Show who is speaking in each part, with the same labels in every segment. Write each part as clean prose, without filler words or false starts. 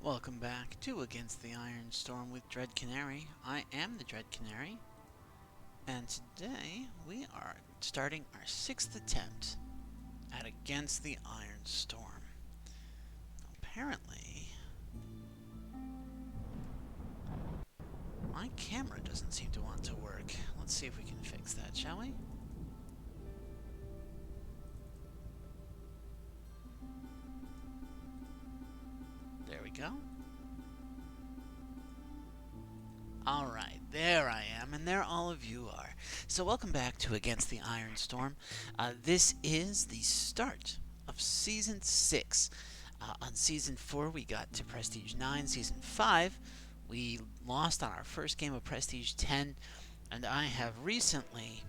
Speaker 1: Welcome back to Against the Iron Storm with Dread Canary. I am the Dread Canary, and today we are starting our 6th attempt at Against the Iron Storm. Apparently, my camera doesn't seem to want to work. Let's see if we can fix that, shall we? There we go. Alright, there I am, and there all of you are. So welcome back to Against the Iron Storm. This is the start of Season 6. On Season 4 we got to Prestige 9. Season 5 we lost on our first game of Prestige 10, and I have recently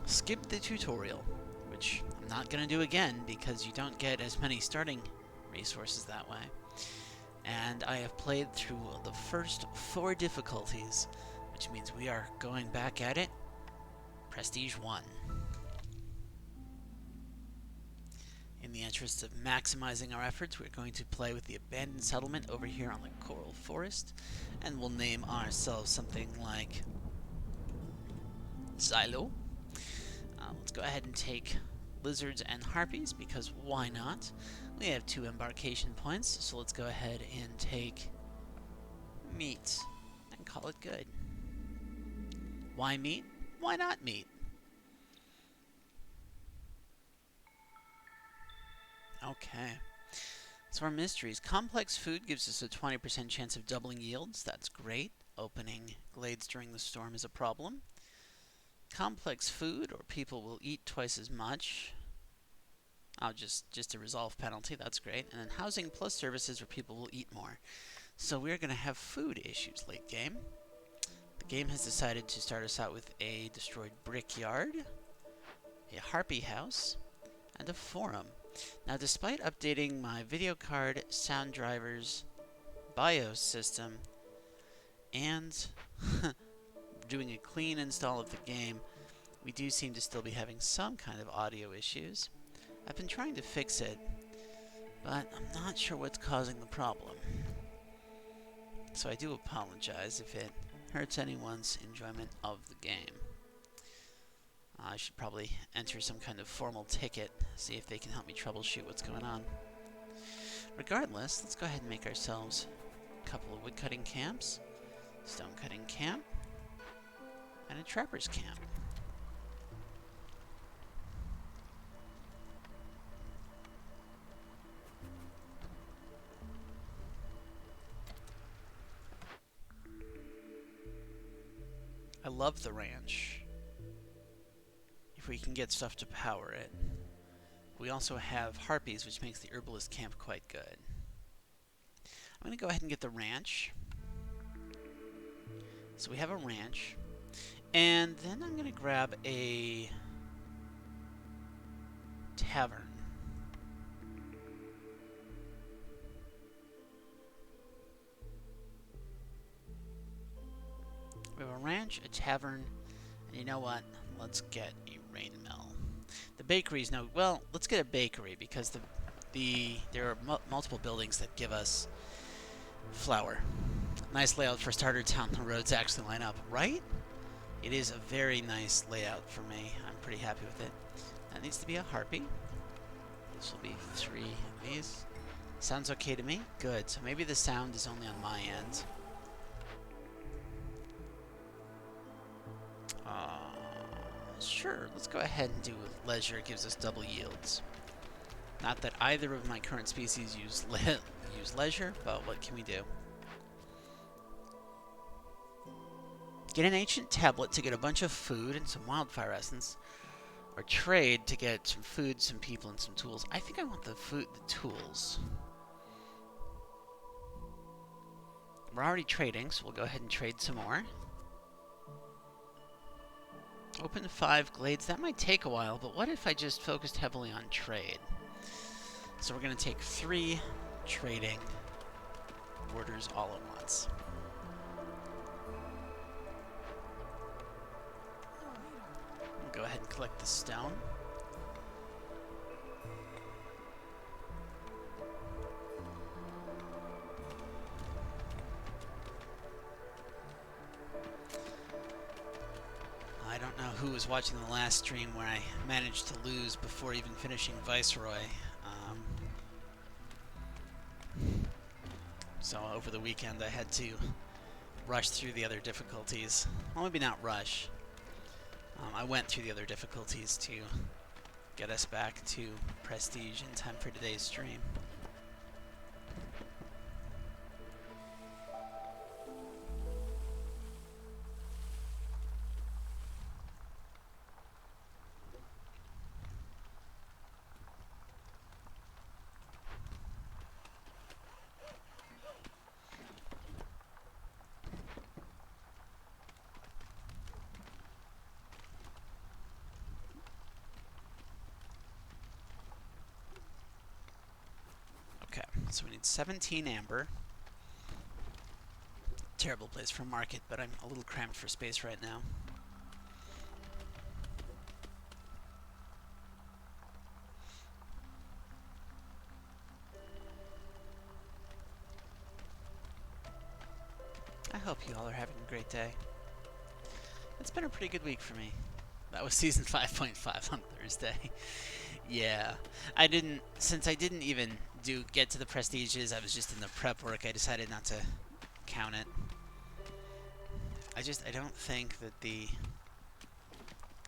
Speaker 1: skipped the tutorial, which I'm not going to do again because you don't get as many starting resources that way. And I have played through the first 4 difficulties, which means we are going back at it, Prestige 1. In the interest of maximizing our efforts, we're going to play with the abandoned settlement over here on the Coral Forest, and we'll name ourselves something like Silo. Let's go ahead and take lizards and harpies, because why not? We have 2 embarkation points, so let's go ahead and take meat and call it good. Why meat? Why not meat? Okay. So our mysteries. Complex food gives us a 20% chance of doubling yields. That's great. Opening glades during the storm is a problem. Complex food, or people will eat twice as much. Oh, just a resolve penalty. That's great. And then housing plus services, where people will eat more. So we're going to have food issues late game. The game has decided to start us out with a destroyed brickyard, a harpy house, and a forum. Now, despite updating my video card, sound drivers, BIOS system, and doing a clean install of the game, we do seem to still be having some kind of audio issues. I've been trying to fix it, but I'm not sure what's causing the problem. So I do apologize if it hurts anyone's enjoyment of the game. I should probably enter some kind of formal ticket, see if they can help me troubleshoot what's going on. Regardless, let's go ahead and make ourselves a couple of woodcutting camps, stone cutting camp, and a trapper's camp. I love the ranch, if we can get stuff to power it. We also have harpies, which makes the herbalist camp quite good. I'm going to go ahead and get the ranch. So we have a ranch. And then I'm going to grab a tavern. We have a ranch, a tavern, and you know what? Let's get a rain mill. The bakery's no... Well, let's get a bakery, because there are multiple buildings that give us flour. Nice layout for starter town. The roads actually line up, right? It is a very nice layout for me. I'm pretty happy with it. That needs to be a harpy. This will be 3 of these. Sounds okay to me? Good. So maybe the sound is only on my end. Sure, let's go ahead and do leisure. It gives us double yields. Not that either of my current species use leisure, but what can we do? Get an ancient tablet to get a bunch of food and some wildfire essence, or trade to get some food, some people, and some tools. I think I want the tools. We're already trading, so we'll go ahead and trade some more. Open 5 glades. That might take a while, but what if I just focused heavily on trade? So we're going to take 3 trading orders all at once. We'll go ahead and collect the stone. who was watching the last stream where I managed to lose before even finishing Viceroy. So over the weekend I had to rush through the other difficulties. Well, maybe not rush. I went through the other difficulties to get us back to Prestige in time for today's stream. Okay, so we need 17 amber. Terrible place for a market, but I'm a little cramped for space right now. I hope you all are having a great day. It's been a pretty good week for me. That was season 5.5 on Thursday. Yeah, since I didn't even get to the prestiges, I was just in the prep work, I decided not to count it. I don't think that the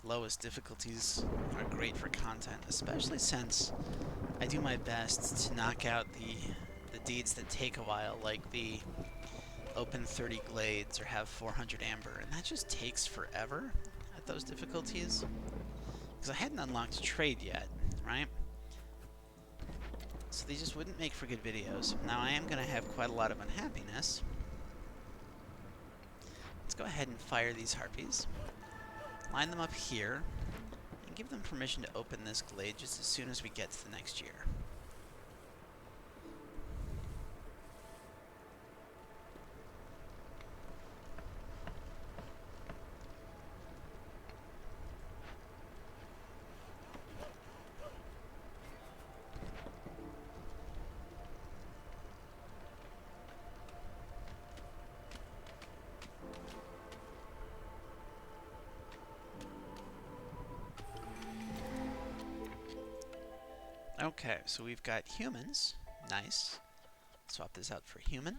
Speaker 1: lowest difficulties are great for content, especially since I do my best to knock out the deeds that take a while, like the open 30 glades or have 400 amber, and that just takes forever at those difficulties. Because I hadn't unlocked trade yet, right? So they just wouldn't make for good videos. Now I am going to have quite a lot of unhappiness. Let's go ahead and fire these harpies. Line them up here, and give them permission to open this glade just as soon as we get to the next year. Okay, so we've got humans. Nice. Swap this out for human.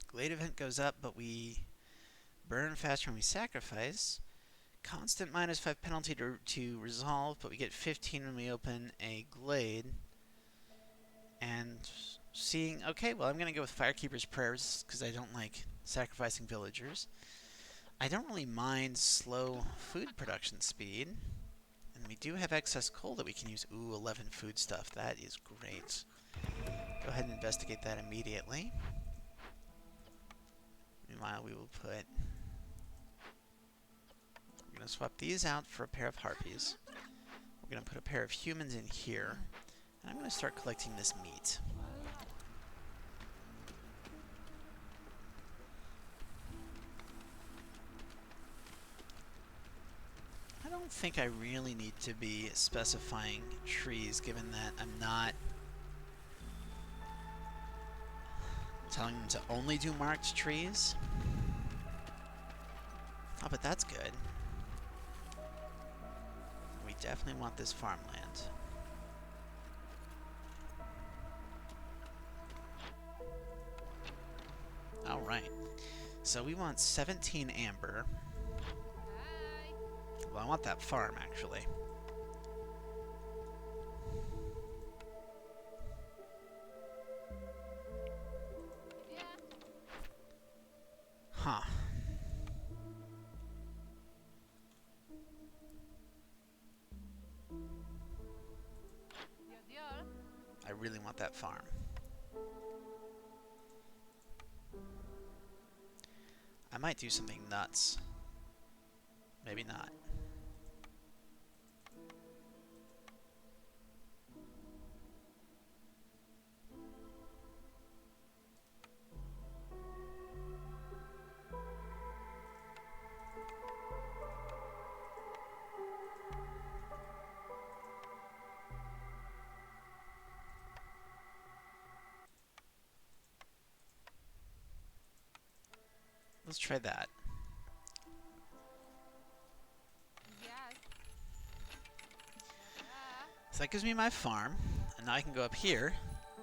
Speaker 1: Glade event goes up, but we burn faster when we sacrifice. Constant -5 penalty to resolve, but we get 15 when we open a glade. And seeing... Okay, well, I'm going to go with Firekeeper's Prayers, because I don't like sacrificing villagers. I don't really mind slow food production speed. And we do have excess coal that we can use. Ooh, 11 food stuff. That is great. Go ahead and investigate that immediately. Meanwhile, we will put... We're going to swap these out for a pair of harpies. We're going to put a pair of humans in here. And I'm going to start collecting this meat. I don't think I really need to be specifying trees, given that I'm not telling them to only do marked trees. Oh, but that's good. We definitely want this farmland. Alright. So we want 17 amber. Well, I want that farm, actually. Huh. I really want that farm. I might do something nuts. Maybe not. let's try that. So that gives me my farm, and now I can go up here.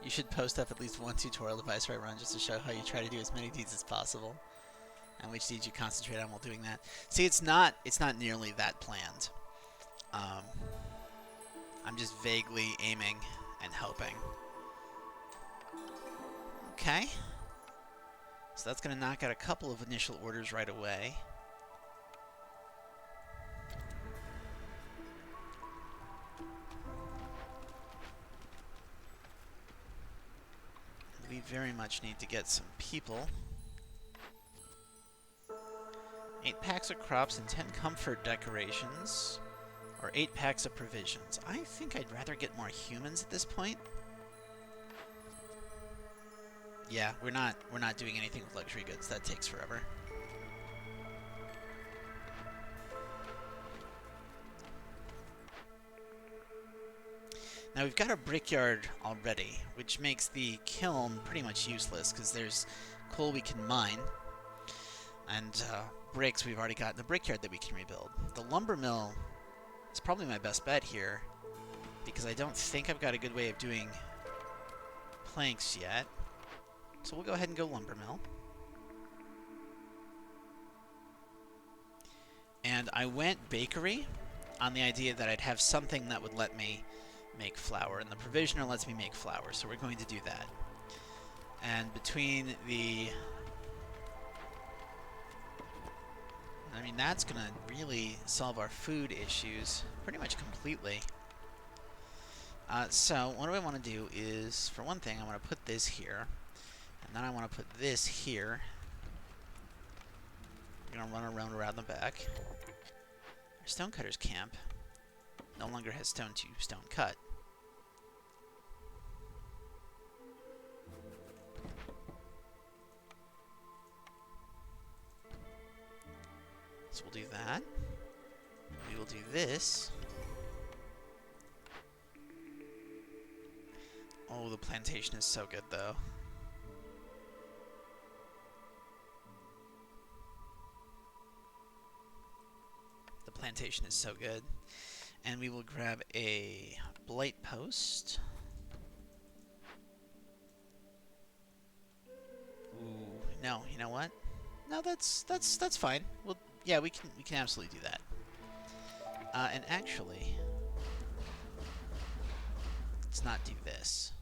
Speaker 1: You should post up at least one tutorial device where I run just to show how you try to do as many deeds as possible, and which deeds you concentrate on while doing that. See, it's not nearly that planned. I'm just vaguely aiming and hoping. Okay. So that's going to knock out a couple of initial orders right away. We very much need to get some people. 8 packs of crops and 10 comfort decorations. Or 8 packs of provisions. I think I'd rather get more humans at this point. Yeah, we're not doing anything with luxury goods. That takes forever. Now we've got a brickyard already, which makes the kiln pretty much useless because there's coal we can mine, and bricks we've already got in the brickyard that we can rebuild. The lumber mill is probably my best bet here because I don't think I've got a good way of doing planks yet. So we'll go ahead and go lumber mill. And I went bakery on the idea that I'd have something that would let me make flour, and the provisioner lets me make flour, so we're going to do that. And between the... I mean, that's going to really solve our food issues pretty much completely. So what I want to do is, for one thing, I want to put this here. And then I want to put this here. I'm going to run around the back. Our stonecutter's camp no longer has stone to stone cut. So we'll do that. We will do this. Oh, the plantation is so good, though. The plantation is so good. And we will grab a blight post. Ooh, no, you know what? No, that's fine. We'll, yeah, we can absolutely do that. And actually, let's not do this.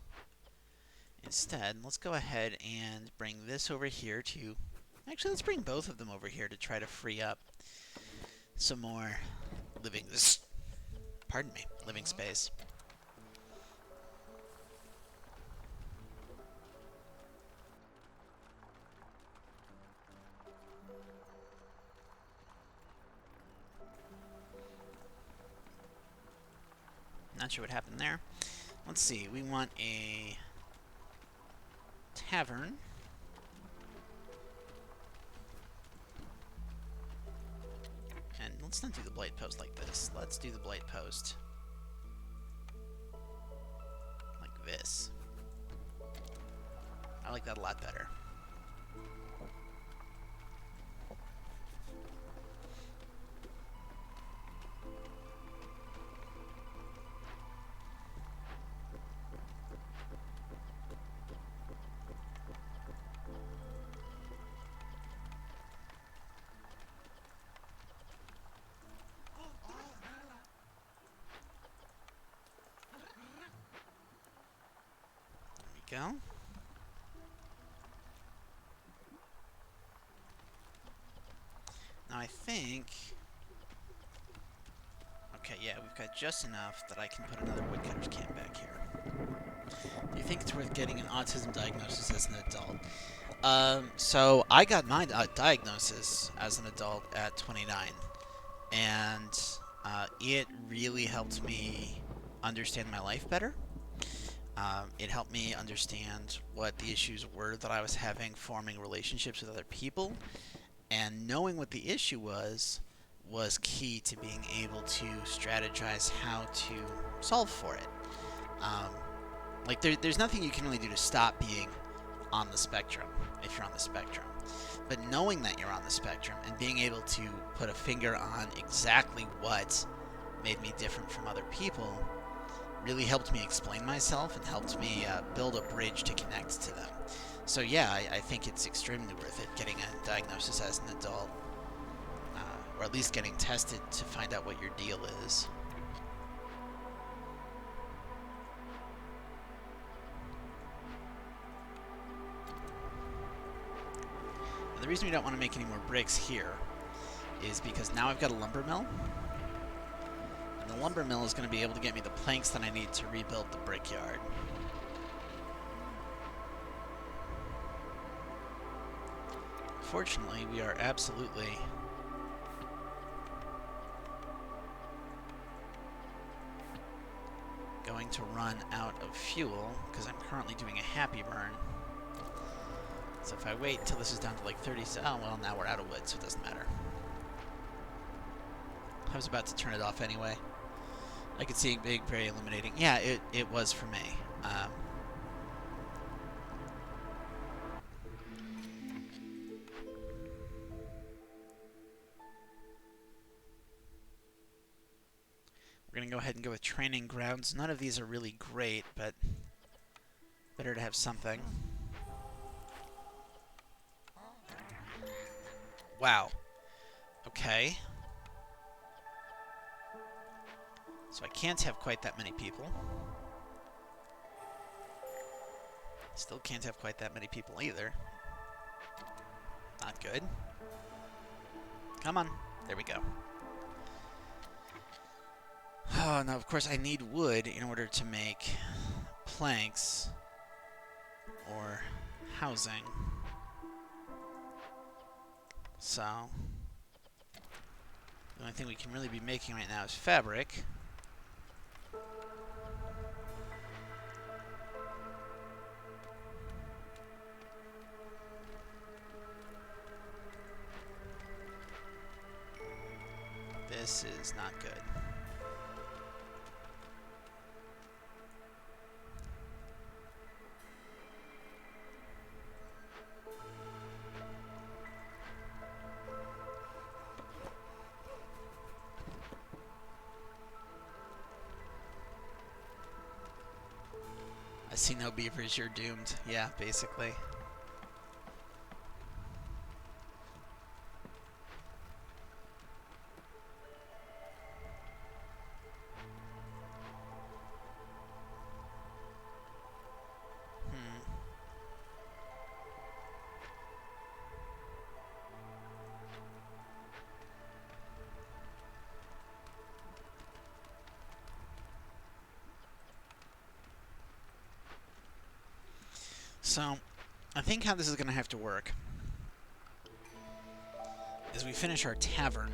Speaker 1: Instead, let's go ahead and bring this over here to... Actually, let's bring both of them over here to try to free up some more living... Pardon me, living space. Not sure what happened there. Let's see, we want a tavern. And let's not do the blight post like this. Let's do the blight post like this. I like that a lot better. Go. Now I think... Okay, yeah, we've got just enough that I can put another woodcutter's camp back here. Do you think it's worth getting an autism diagnosis as an adult? So I got my diagnosis as an adult at 29, and it really helped me understand my life better. It helped me understand what the issues were that I was having forming relationships with other people, and knowing what the issue was key to being able to strategize how to solve for it. Like, there's nothing you can really do to stop being on the spectrum, if you're on the spectrum. But knowing that you're on the spectrum and being able to put a finger on exactly what made me different from other people really helped me explain myself and helped me build a bridge to connect to them. So yeah, I think it's extremely worth it getting a diagnosis as an adult, or at least getting tested to find out what your deal is. And the reason we don't want to make any more bricks here is because now I've got a lumber mill. And the lumber mill is going to be able to get me the planks that I need to rebuild the brickyard. Fortunately, we are absolutely going to run out of fuel because I'm currently doing a happy burn. So if I wait until this is down to like 30, oh well, now we're out of wood, so it doesn't matter. I was about to turn it off anyway. I could see it being very illuminating. Yeah, it was for me. We're going to go ahead and go with training grounds. None of these are really great, but better to have something. Wow. Okay. So I can't have quite that many people. Still can't have quite that many people either. Not good. Come on. There we go. Oh, now, of course, I need wood in order to make planks or housing. So, the only thing we can really be making right now is fabric. This is not good. I see no beavers, you're doomed. Yeah, basically. So, I think how this is going to have to work is we finish our tavern.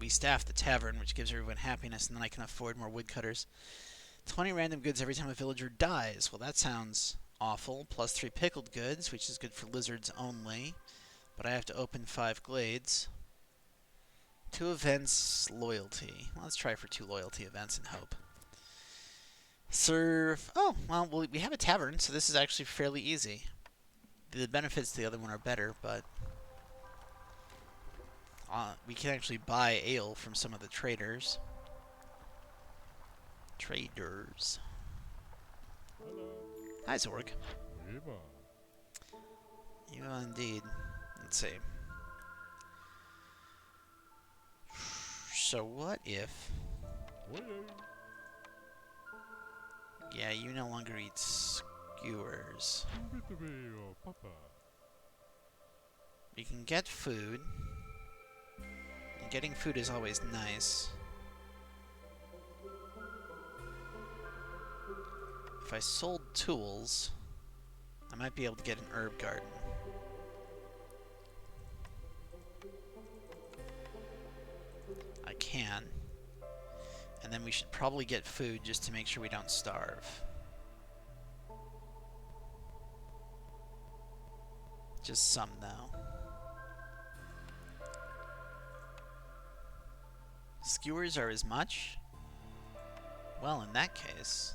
Speaker 1: We staff the tavern, which gives everyone happiness, and then I can afford more woodcutters. 20 random goods every time a villager dies. Well, that sounds awful. Plus 3 pickled goods, which is good for lizards only. But I have to open 5 glades. 2 events, loyalty. Well, let's try for 2 loyalty events and hope. Serve. Oh, well, we have a tavern, so this is actually fairly easy. The benefits to the other one are better, but we can actually buy ale from some of the traders. Traders.
Speaker 2: Hello.
Speaker 1: Hi, Zorg.
Speaker 2: Eva.
Speaker 1: Yeah, indeed. Let's see. So what if...
Speaker 2: Oye.
Speaker 1: Yeah, you no longer eat skewers.
Speaker 2: Invítame, papa.
Speaker 1: We can get food. And getting food is always nice. If I sold tools, I might be able to get an herb garden. I can. And then we should probably get food just to make sure we don't starve. Just some, though. Skewers are as much? Well, in that case...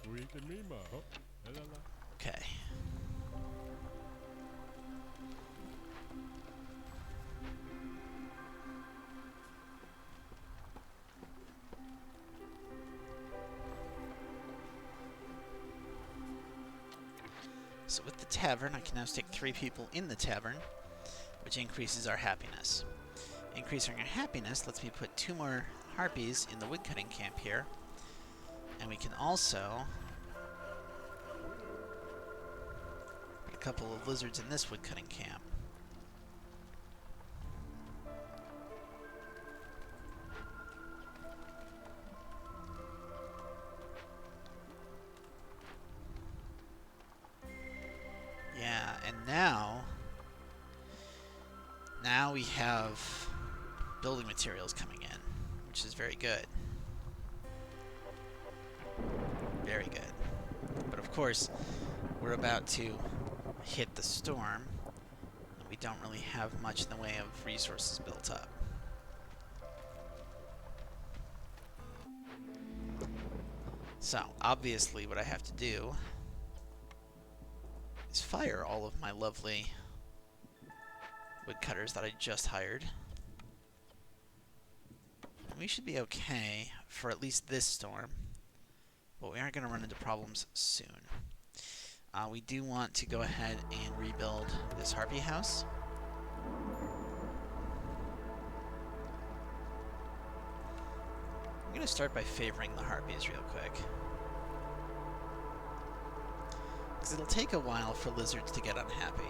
Speaker 2: Sweet and Mima, huh? Helala.
Speaker 1: Okay. So with the tavern, I can now stick 3 people in the tavern, which increases our happiness. Increasing our happiness lets me put 2 more harpies in the woodcutting camp here. And we can also put a couple of lizards in this woodcutting camp. Yeah, and now we have building materials coming in, which is very good. Very good. But of course, we're about to hit the storm, and we don't really have much in the way of resources built up. So, obviously what I have to do is fire all of my lovely woodcutters that I just hired. And we should be okay for at least this storm, but we aren't going to run into problems soon. We do want to go ahead and rebuild this harpy house. I'm going to start by favoring the harpies real quick, because it'll take a while for lizards to get unhappy.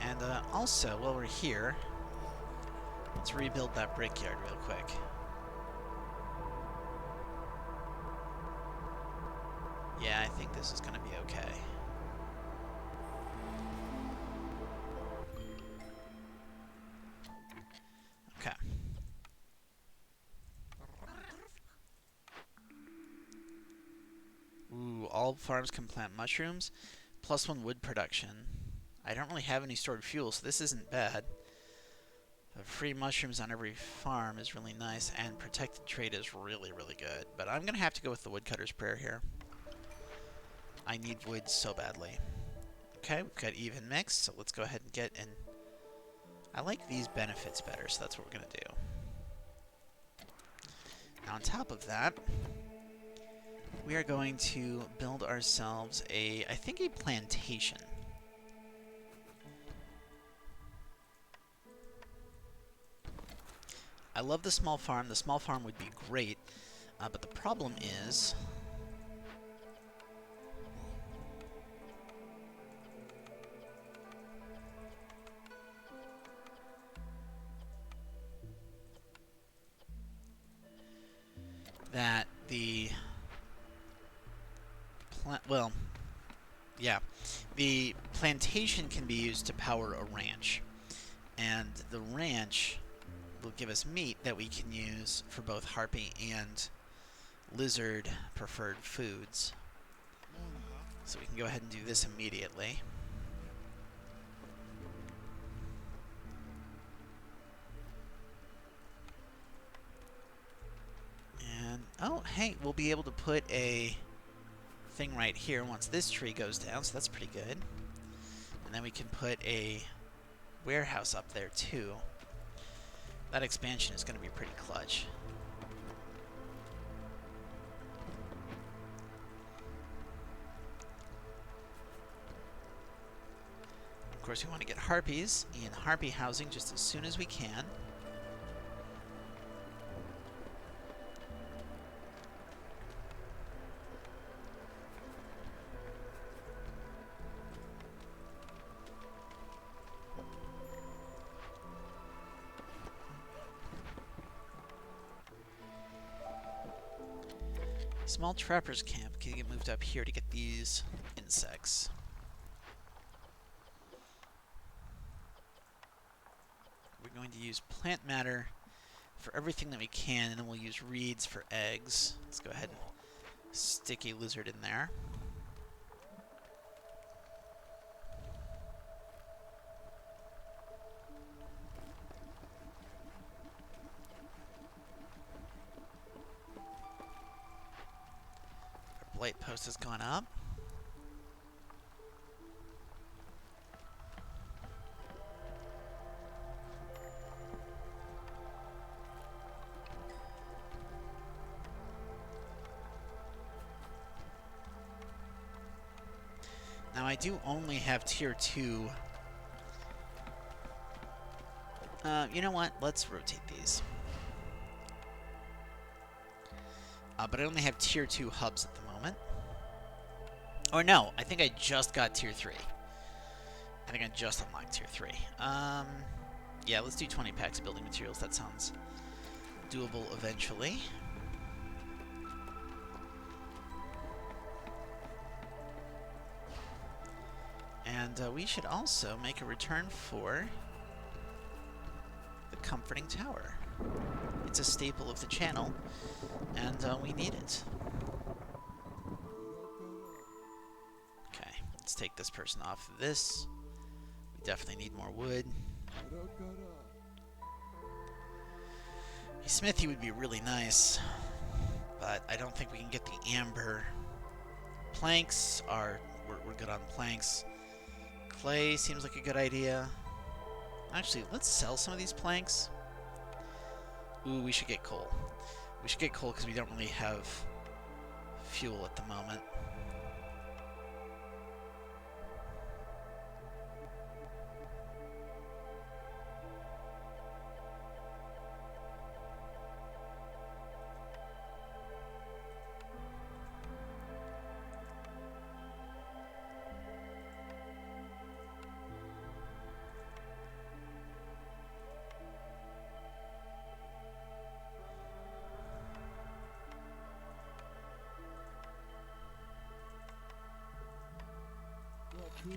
Speaker 1: And also, while we're here, let's rebuild that brickyard real quick. Yeah, I think this is going to be okay. Okay. Ooh, all farms can plant mushrooms. +1 wood production. I don't really have any stored fuel, so this isn't bad. Free mushrooms on every farm is really nice, and protected trade is really, really good. But I'm going to have to go with the woodcutter's prayer here. I need wood so badly. Okay, we've got even mix, so let's go ahead and get in. I like these benefits better, so that's what we're going to do. Now, on top of that, we are going to build ourselves I think a plantation. I love the small farm. The small farm would be great, but the problem is that the the plantation can be used to power a ranch, and the ranch will give us meat that we can use for both harpy and lizard preferred foods. So we can go ahead and do this immediately. And, oh, hey, we'll be able to put a thing right here once this tree goes down, so that's pretty good. And then we can put a warehouse up there, too. That expansion is going to be pretty clutch. Of course, we want to get harpies in harpy housing just as soon as we can. Small trapper's camp can get moved up here to get these insects. We're going to use plant matter for everything that we can, and then we'll use reeds for eggs. Let's go ahead and stick a lizard in there. Blight post has gone up. Now I do only have tier 2. You know what? Let's rotate these. But I only have tier 2 hubs at the moment. Or no, I think I just got tier 3. I think I just unlocked tier 3. Yeah, let's do 20 packs of building materials. That sounds doable eventually. And we should also make a return for the Comforting Tower. It's a staple of the channel, and we need it. Okay, let's take this person off of this. We definitely need more wood. A smithy would be really nice, but I don't think we can get the amber. Planks are... We're good on planks. Clay seems like a good idea. Actually, let's sell some of these planks. Ooh, we should get coal. We should get coal because we don't really have fuel at the moment.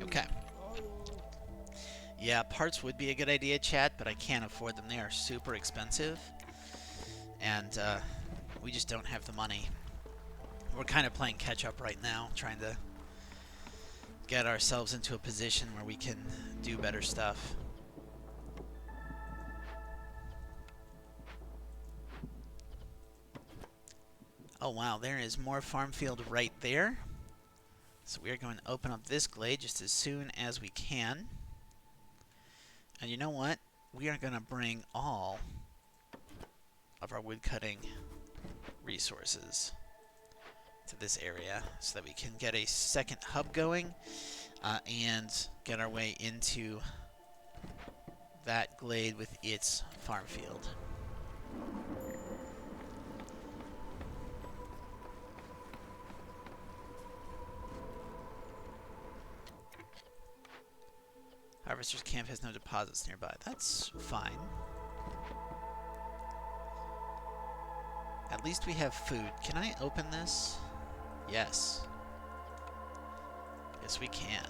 Speaker 1: Okay. Yeah, parts would be a good idea, chat, but I can't afford them. They are super expensive. And we just don't have the money. We're kind of playing catch-up right now, trying to get ourselves into a position where we can do better stuff. Oh wow, there is more farm field right there. So we are going to open up this glade just as soon as we can. And you know what? We are going to bring all of our woodcutting resources to this area so that we can get a second hub going and get our way into that glade with its farm field. Harvester's camp has no deposits nearby. That's fine. At least we have food. Can I open this? Yes. Yes, we can.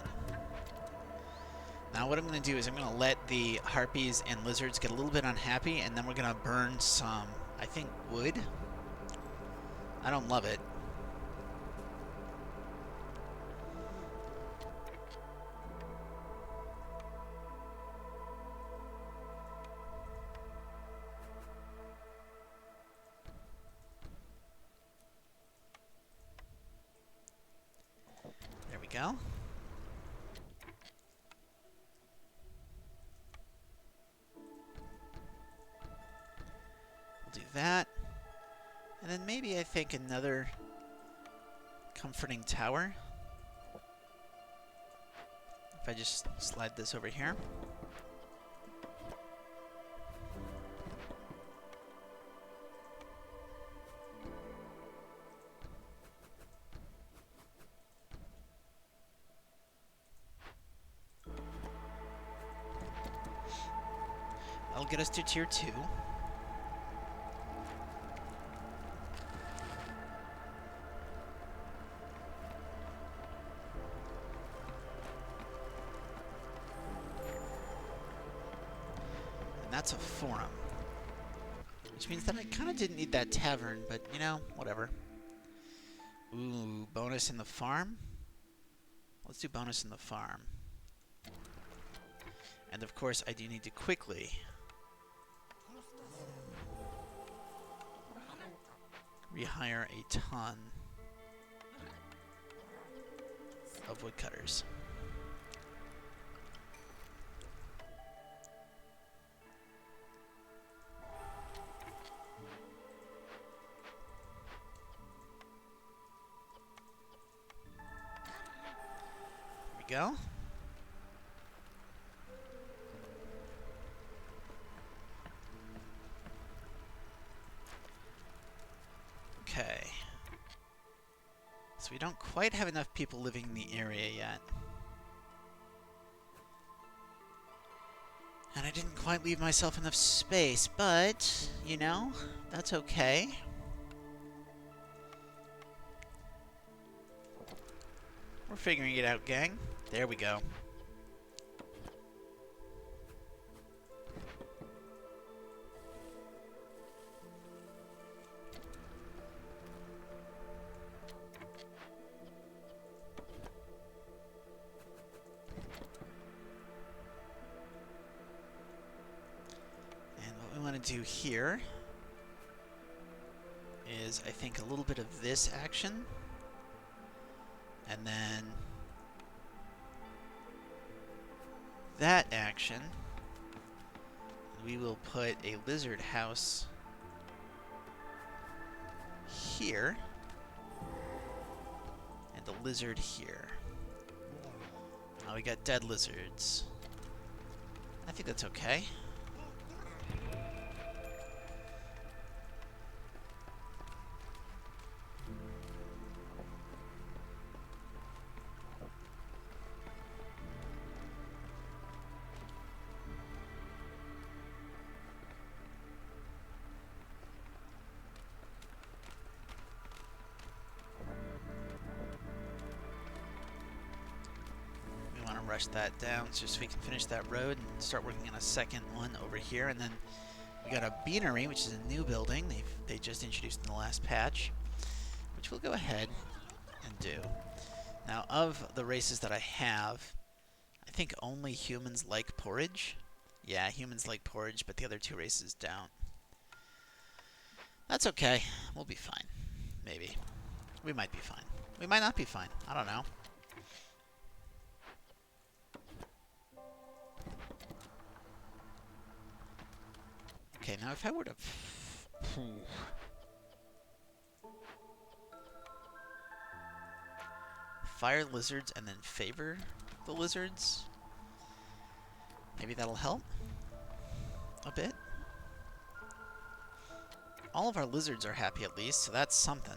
Speaker 1: Now what I'm going to do is I'm going to let the harpies and lizards get a little bit unhappy, and then we're going to burn some, I think, wood. I don't love it. There we go. We'll do that. And then maybe I think another comforting tower. If I just slide this over here. That'll get us to tier 2. And that's a forum. Which means that I kind of didn't need that tavern, but, you know, whatever. Ooh, bonus in the farm? Let's do bonus in the farm. And of course, I do need to quickly rehire a ton woodcutters. There we go. Okay. So we don't quite have enough people living in the area yet. And I didn't quite leave myself enough space, but, you know, that's okay. We're figuring it out, gang. There we go. Do here is, I think, a little bit of this action, and then that action. We will put a lizard house here, and a lizard here. Oh, we got dead lizards. I think that's okay. Rush that down just so we can finish that road and start working on a second one over here. And then we got a beanery, which is a new building they just introduced in the last patch, which we'll go ahead and do. Now, of the races that I have, I think only humans like porridge. Yeah, humans like porridge, but the other two races don't. That's okay. We'll be fine. Maybe. We might be fine. We might not be fine. I don't know. Okay, now if I were to... fire lizards and then favor the lizards, maybe that'll help a bit. All of our lizards are happy at least, so that's something.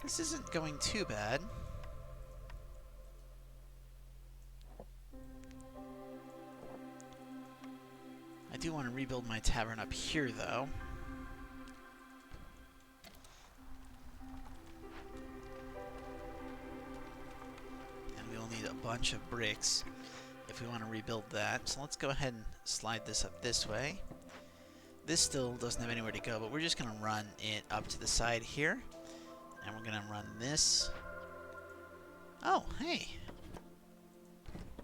Speaker 1: This isn't going too bad. I do want to rebuild my tavern up here, though. And we'll need a bunch of bricks if we want to rebuild that. So let's go ahead and slide this up this way. This still doesn't have anywhere to go, but we're just going to run it up to the side here. And we're going to run this. Oh, hey.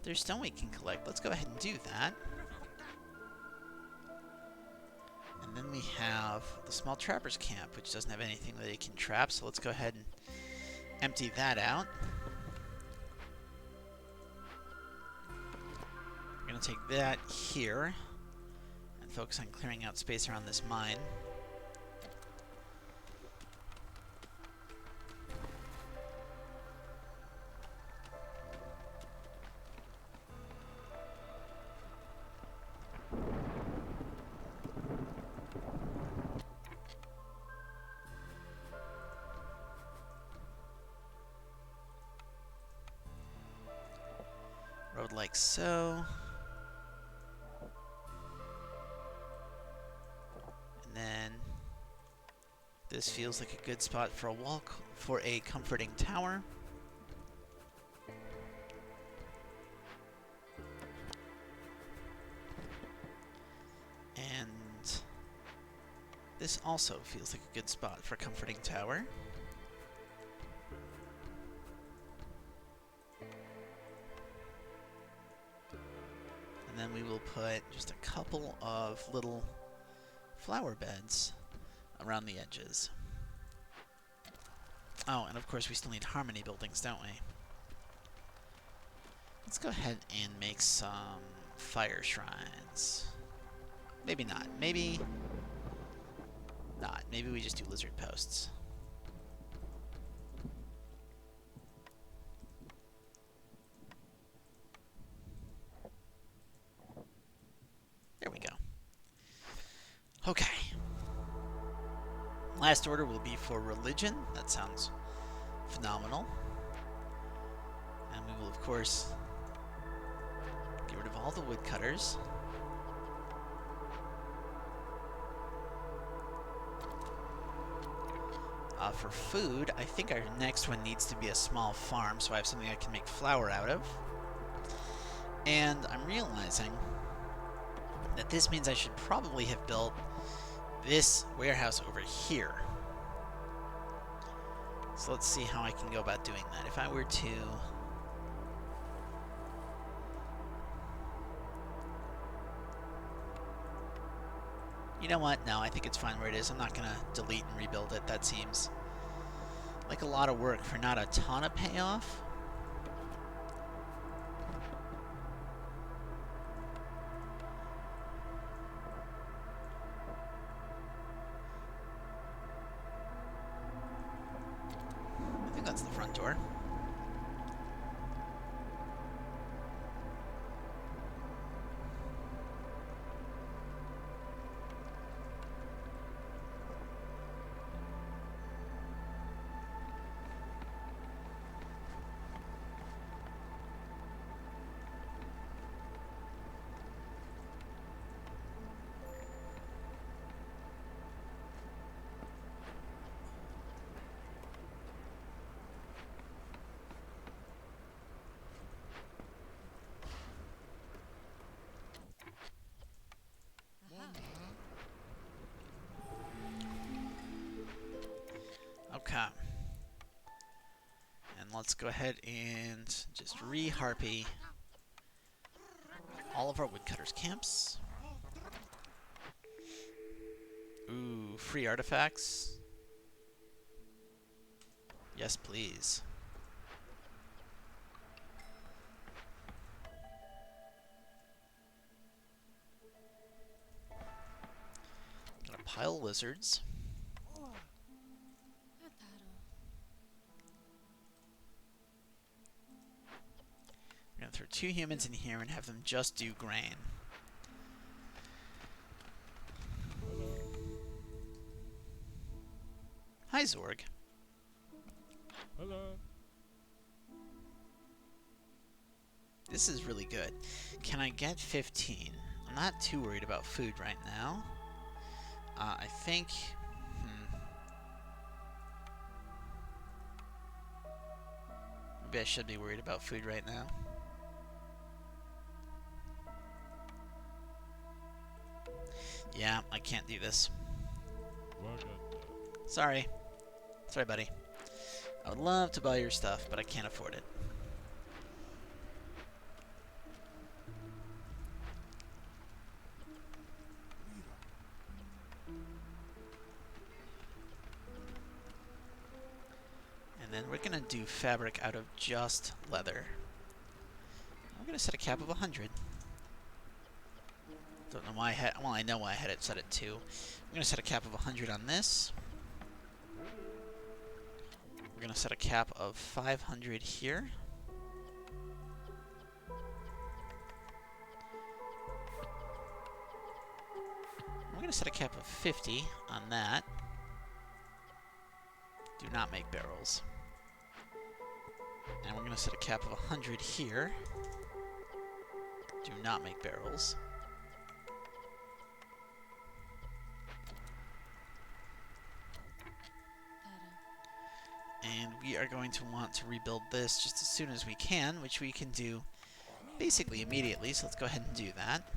Speaker 1: There's stone we can collect. Let's go ahead and do that. And then we have the small trapper's camp, which doesn't have anything that it can trap, so let's go ahead and empty that out. We're going to take that here and focus on clearing out space around this mine. Road like so. And then This feels like a good spot for a walk for a comforting tower. And this also feels like a good spot for a comforting tower. And then we will put just a couple of little flower beds around the edges. Oh, and of course we still need harmony buildings, don't we? Let's go ahead and make some fire shrines. Maybe not. Maybe not. Maybe we just do lizard posts. There we go. Okay. Last order will be for religion. That sounds phenomenal. And we will, of course, get rid of all the woodcutters. For food, I think our next one needs to be a small farm, so I have something I can make flour out of. And I'm realizing that this means I should probably have built this warehouse over here. So let's see how I can go about doing that. If I were to... You know what? No, I think it's fine where it is. I'm not going to delete and rebuild it. That seems like a lot of work for not a ton of payoff. I think that's the front door. Okay. And let's go ahead and just re-harpy all of our woodcutters' camps. Ooh, free artifacts. Yes, please. Got a pile of lizards. We're gonna throw 2 humans in here and have them just do grain. Hi, Zorg.
Speaker 2: Hello.
Speaker 1: This is really good. Can I get 15? I'm not too worried about food right now. I think... Maybe I should be worried about food right now. Yeah, I can't do this. Sorry. Sorry, buddy. I would love to buy your stuff, but I can't afford it. And then we're gonna do fabric out of just leather. I'm gonna set a cap of 100. Don't know why I had... Well, I know why I had it set at 2. I'm gonna set a cap of 100 on this. We're gonna set a cap of 500 here. We're gonna set a cap of 50 on that. Do not make barrels. And we're gonna set a cap of 100 here. Do not make barrels. we are going to want to rebuild this just as soon as we can, which we can do basically immediately, so let's go ahead and do that.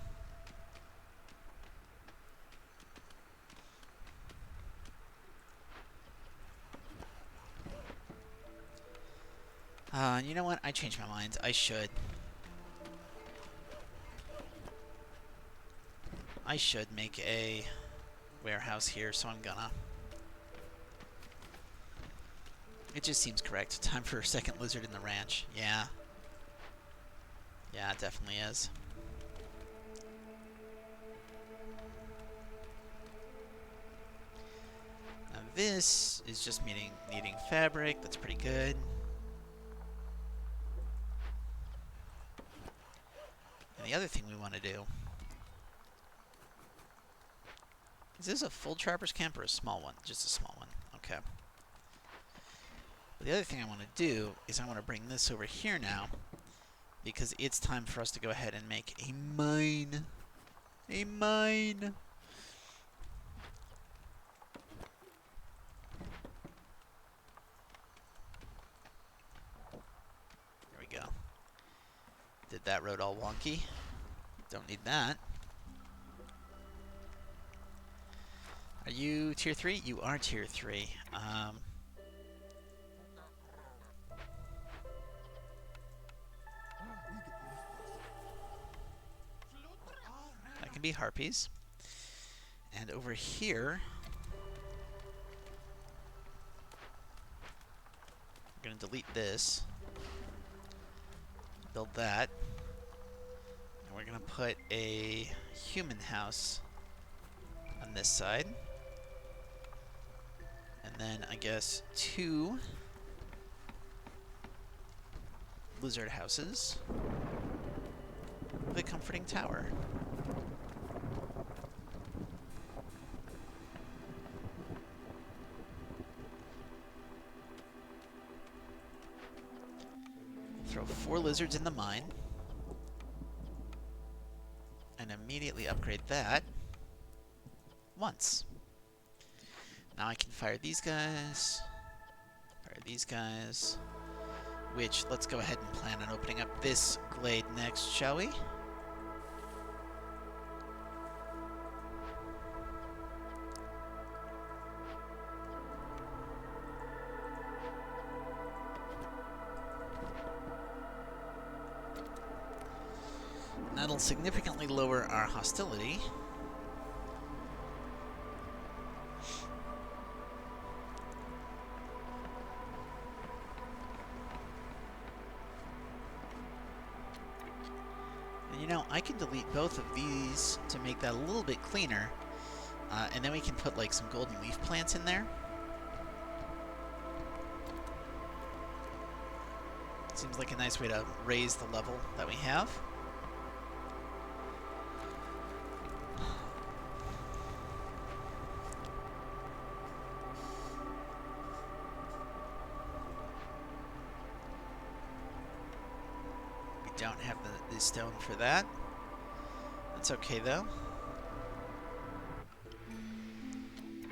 Speaker 1: You know what? I changed my mind. I should make a warehouse here, so I'm gonna. It just seems correct. Time for a second lizard in the ranch. Yeah. Yeah, it definitely is. Now this is just needing fabric. That's pretty good. And the other thing we want to do... Is this a full trapper's camp or a small one? Just a small one. Okay. But the other thing I want to do is I want to bring this over here now, because it's time for us to go ahead and make a mine. A mine! There we go. Did that road all wonky. Don't need that. Are you tier 3? You are tier 3. That can be harpies. And over here, we're going to delete this. Build that. And we're going to put a human house on this side. And then, I guess, 2 lizard houses with a comforting tower. Throw 4 lizards in the mine. And immediately upgrade that once. Now I can fire these guys, which, let's go ahead and plan on opening up this glade next, shall we? That'll significantly lower our hostility. You know, I can delete both of these to make that a little bit cleaner, and then we can put like some golden leaf plants in there. Seems like a nice way to raise the level that we have. Don't have the stone for that. That's okay though.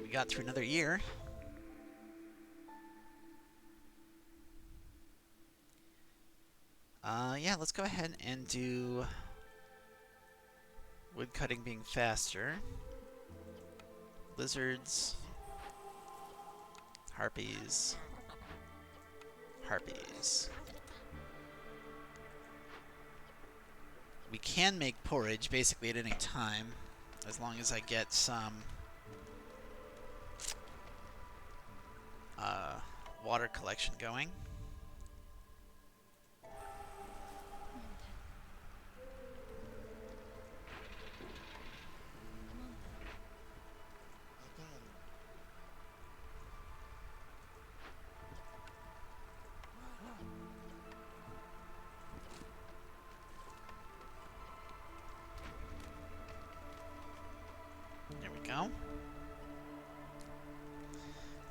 Speaker 1: We got through another year. Yeah, let's go ahead and do wood cutting being faster. Lizards. Harpies. Harpies. We can make porridge basically at any time, as long as I get some water collection going. There we go.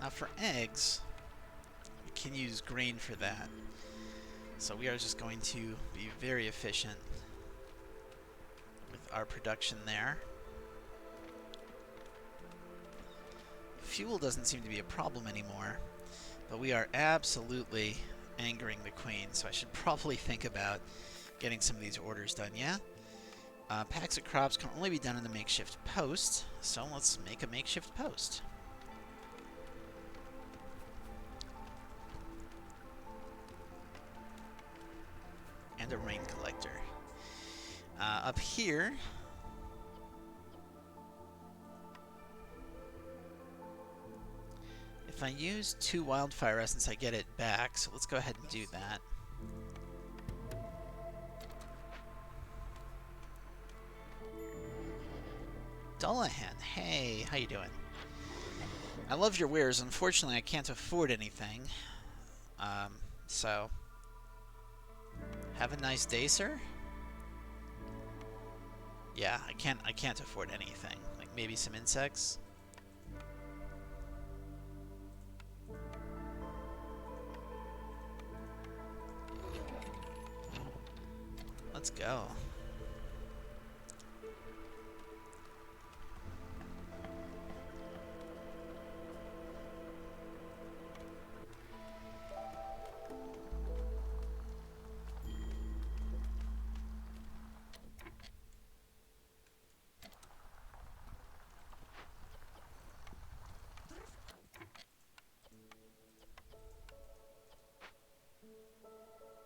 Speaker 1: Now for eggs, we can use grain for that. So we are just going to be very efficient with our production there. Fuel doesn't seem to be a problem anymore, But we are absolutely angering the queen, so I should probably think about getting some of these orders done, yeah? Packs of crops can only be done in the makeshift post, so let's make a makeshift post. And a rain collector. Up here, if I use 2 wildfire essence, I get it back, so let's go ahead and do that. Dullahan, hey, how you doing? I love your wares. Unfortunately, I can't afford anything. So have a nice day, sir. Yeah, I can't afford anything. Like maybe some insects. Let's go.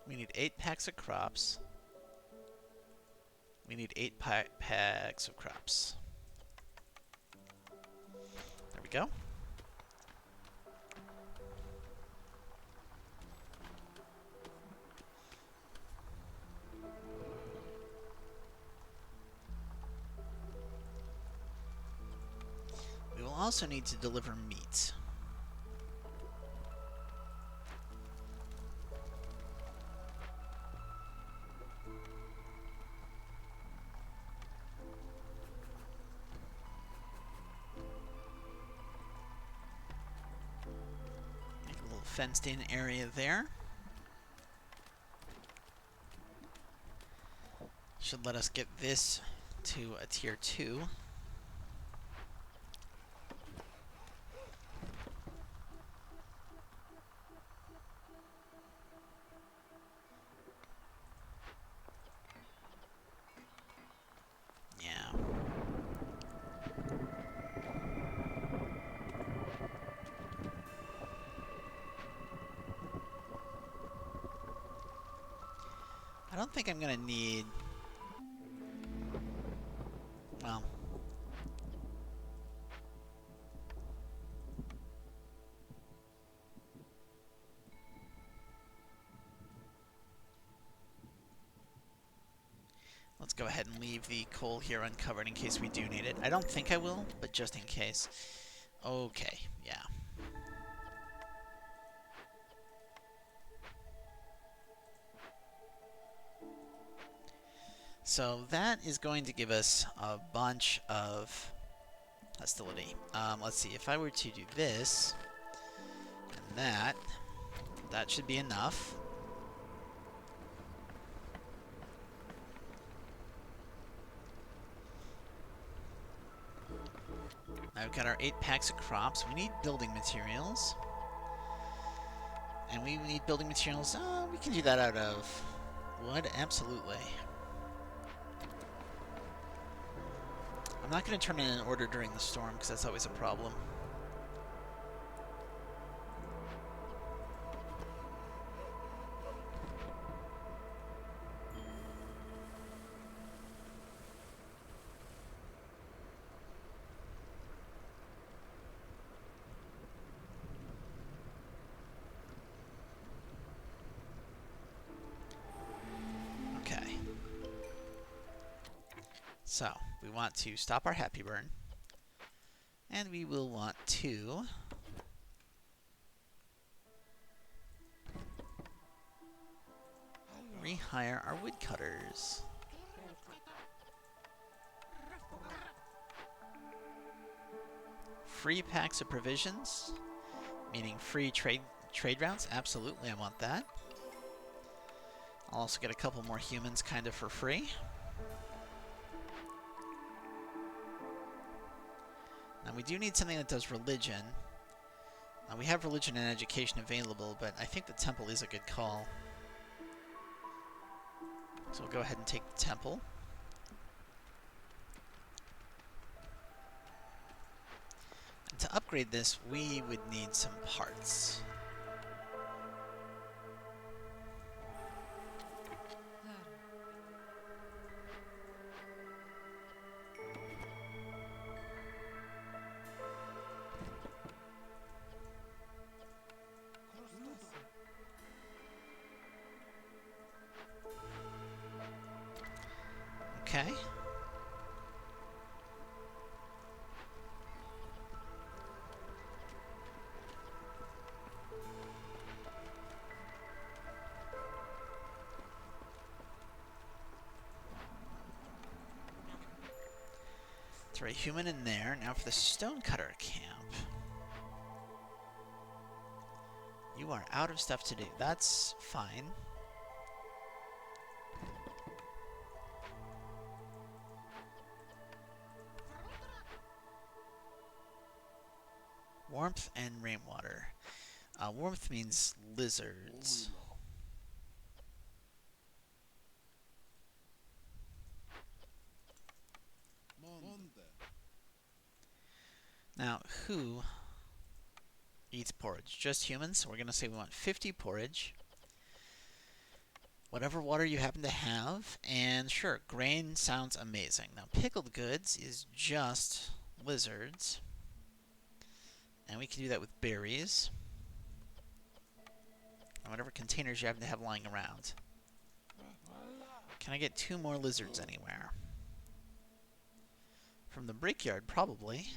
Speaker 1: We need 8 packs of crops. We need 8 packs of crops. There we go. We will also need to deliver meat. Make a little fenced-in area there. Should let us get this to a tier 2. Yeah. I don't think I'm gonna need... Well... Let's go ahead and leave the coal here uncovered in case we do need it. I don't think I will, but just in case. Okay, yeah. So that is going to give us a bunch of hostility. Let's see, if I were to do this, and that should be enough. Now we've got our 8 packs of crops. We need building materials. And we need building materials. We can do that out of wood, absolutely. I'm not going to turn in an order during the storm, because that's always a problem. Okay. So, we want to stop our happy burn. And we will want to rehire our woodcutters. Free packs of provisions, meaning free trade routes. Absolutely, I want that. I'll also get a couple more humans kind of for free. Now we do need something that does religion. We have religion and education available, but I think the temple is a good call. So we'll go ahead and take the temple. And to upgrade this, we would need some parts. Okay. Throw a human in there. Now for the stonecutter camp. You are out of stuff to do. That's fine. Warmth and rainwater. Warmth means lizards. Now, who eats porridge? Just humans. So we're going to say we want 50 porridge. Whatever water you happen to have. And sure, grain sounds amazing. Now, pickled goods is just lizards. And we can do that with berries. And whatever containers you happen to have lying around. Can I get 2 more lizards anywhere? From the brickyard, probably.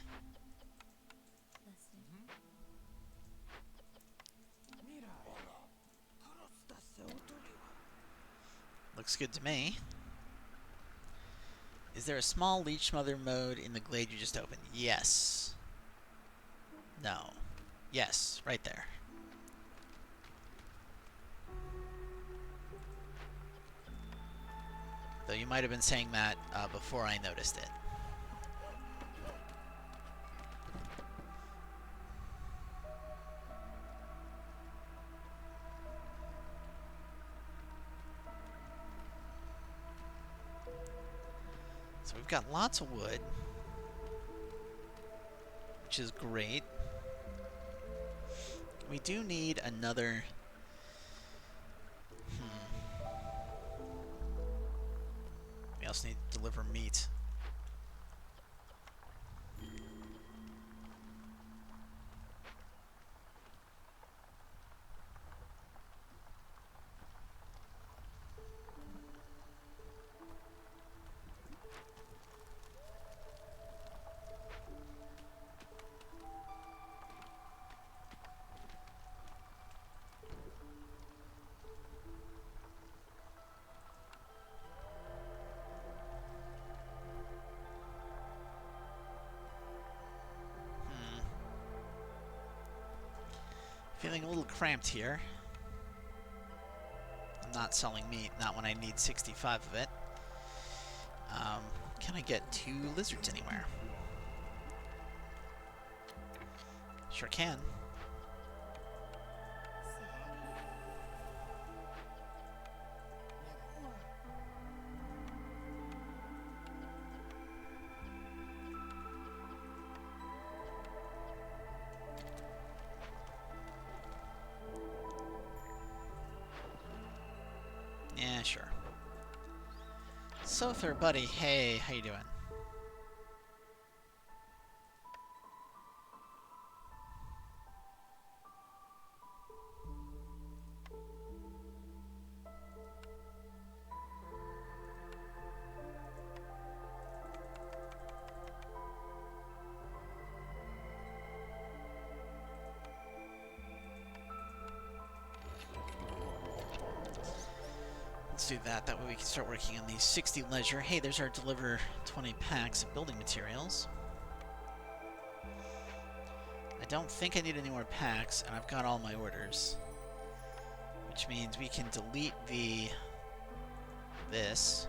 Speaker 1: Looks good to me. Is there a small leech smother mode in the glade you just opened? Yes. No. Yes, right there. Though you might have been saying that before I noticed it. So we've got lots of wood, which is great. We do need another... We also need to deliver meat. Feeling a little cramped here. I'm not selling meat, not when I need 65 of it. Can I get 2 lizards anywhere? Sure can. Yeah, sure. Sother, buddy, hey, how you doing? Let's do that. That way we can start working on these 60 leisure. Hey, there's our deliver 20 packs of building materials. I don't think I need any more packs, and I've got all my orders. Which means we can delete this.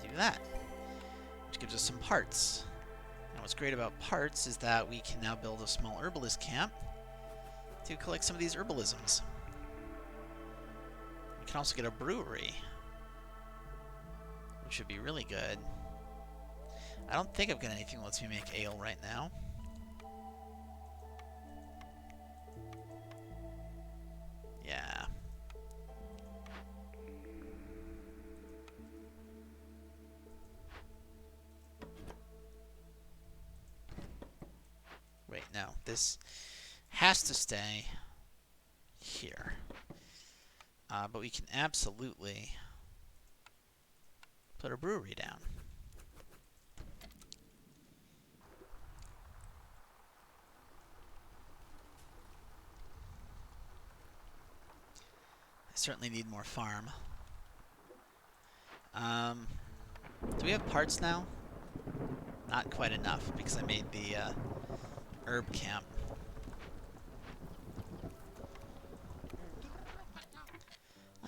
Speaker 1: Do that. Which gives us some parts. And what's great about parts is that we can now build a small herbalist camp to collect some of these herbalisms. We can also get a brewery, which would be really good. I don't think I've got anything that lets me make ale right now. Yeah. Wait, no. This has to stay here. But we can absolutely put a brewery down. I certainly need more farm. Do we have parts now? Not quite enough, because I made the herb camp.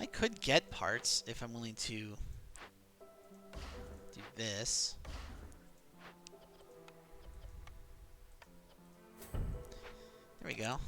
Speaker 1: I could get parts if I'm willing to do this. There we go.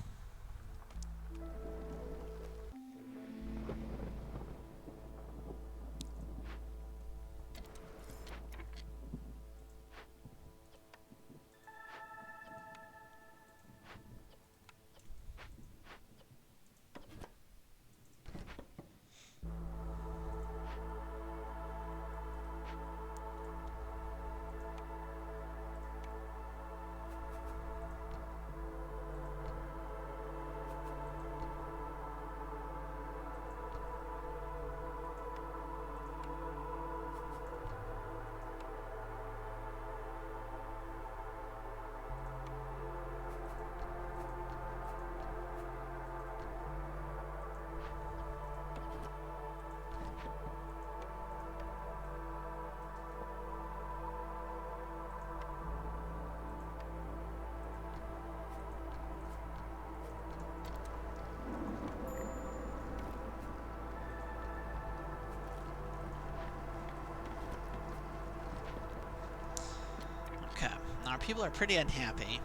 Speaker 1: Okay, now our people are pretty unhappy,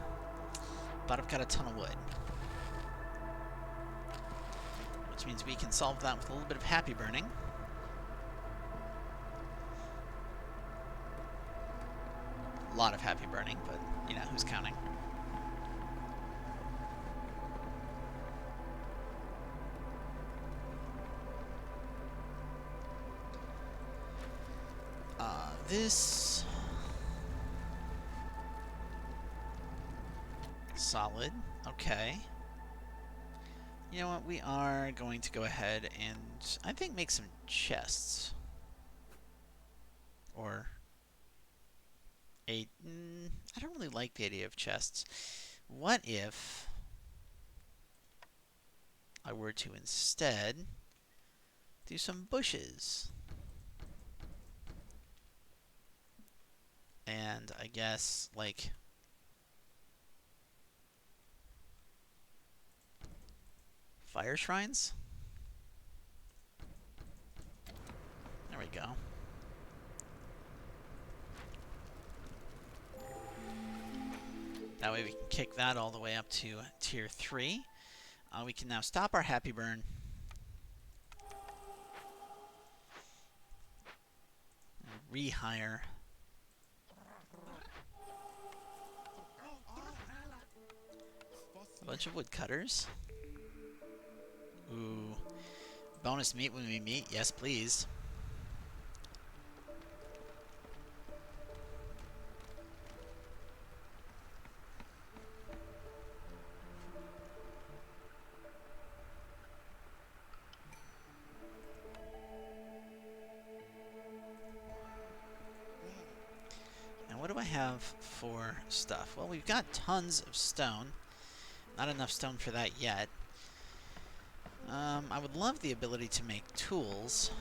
Speaker 1: but I've got a ton of wood. Which means we can solve that with a little bit of happy burning. A lot of happy burning, but, you know, who's counting? This... solid. Okay. You know what? We are going to go ahead and, I think, make some chests. Or... I don't really like the idea of chests. What if I were to instead do some bushes? And I guess, like, fire shrines? There we go. That way we can kick that all the way up to tier 3. We can now stop our happy burn. And rehire a bunch of woodcutters. Ooh. Bonus meat when we meet? Yes, please. And what do I have for stuff? Well, we've got tons of stone. Not enough stone for that yet. I would love the ability to make tools.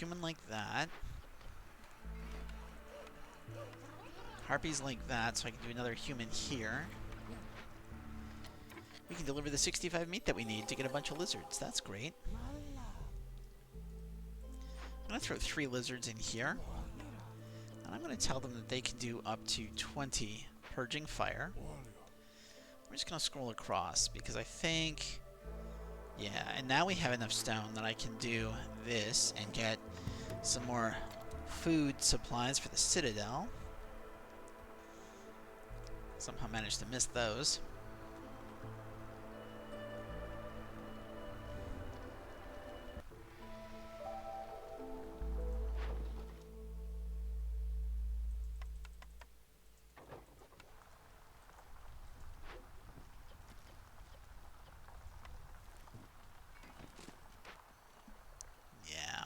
Speaker 1: human like that. Harpies like that, so I can do another human here. We can deliver the 65 meat that we need to get a bunch of lizards. That's great. I'm going to throw 3 lizards in here. And I'm going to tell them that they can do up to 20 purging fire. I'm just going to scroll across because I think... Yeah, and now we have enough stone that I can do this and get some more food supplies for the Citadel. Somehow managed to miss those. Yeah.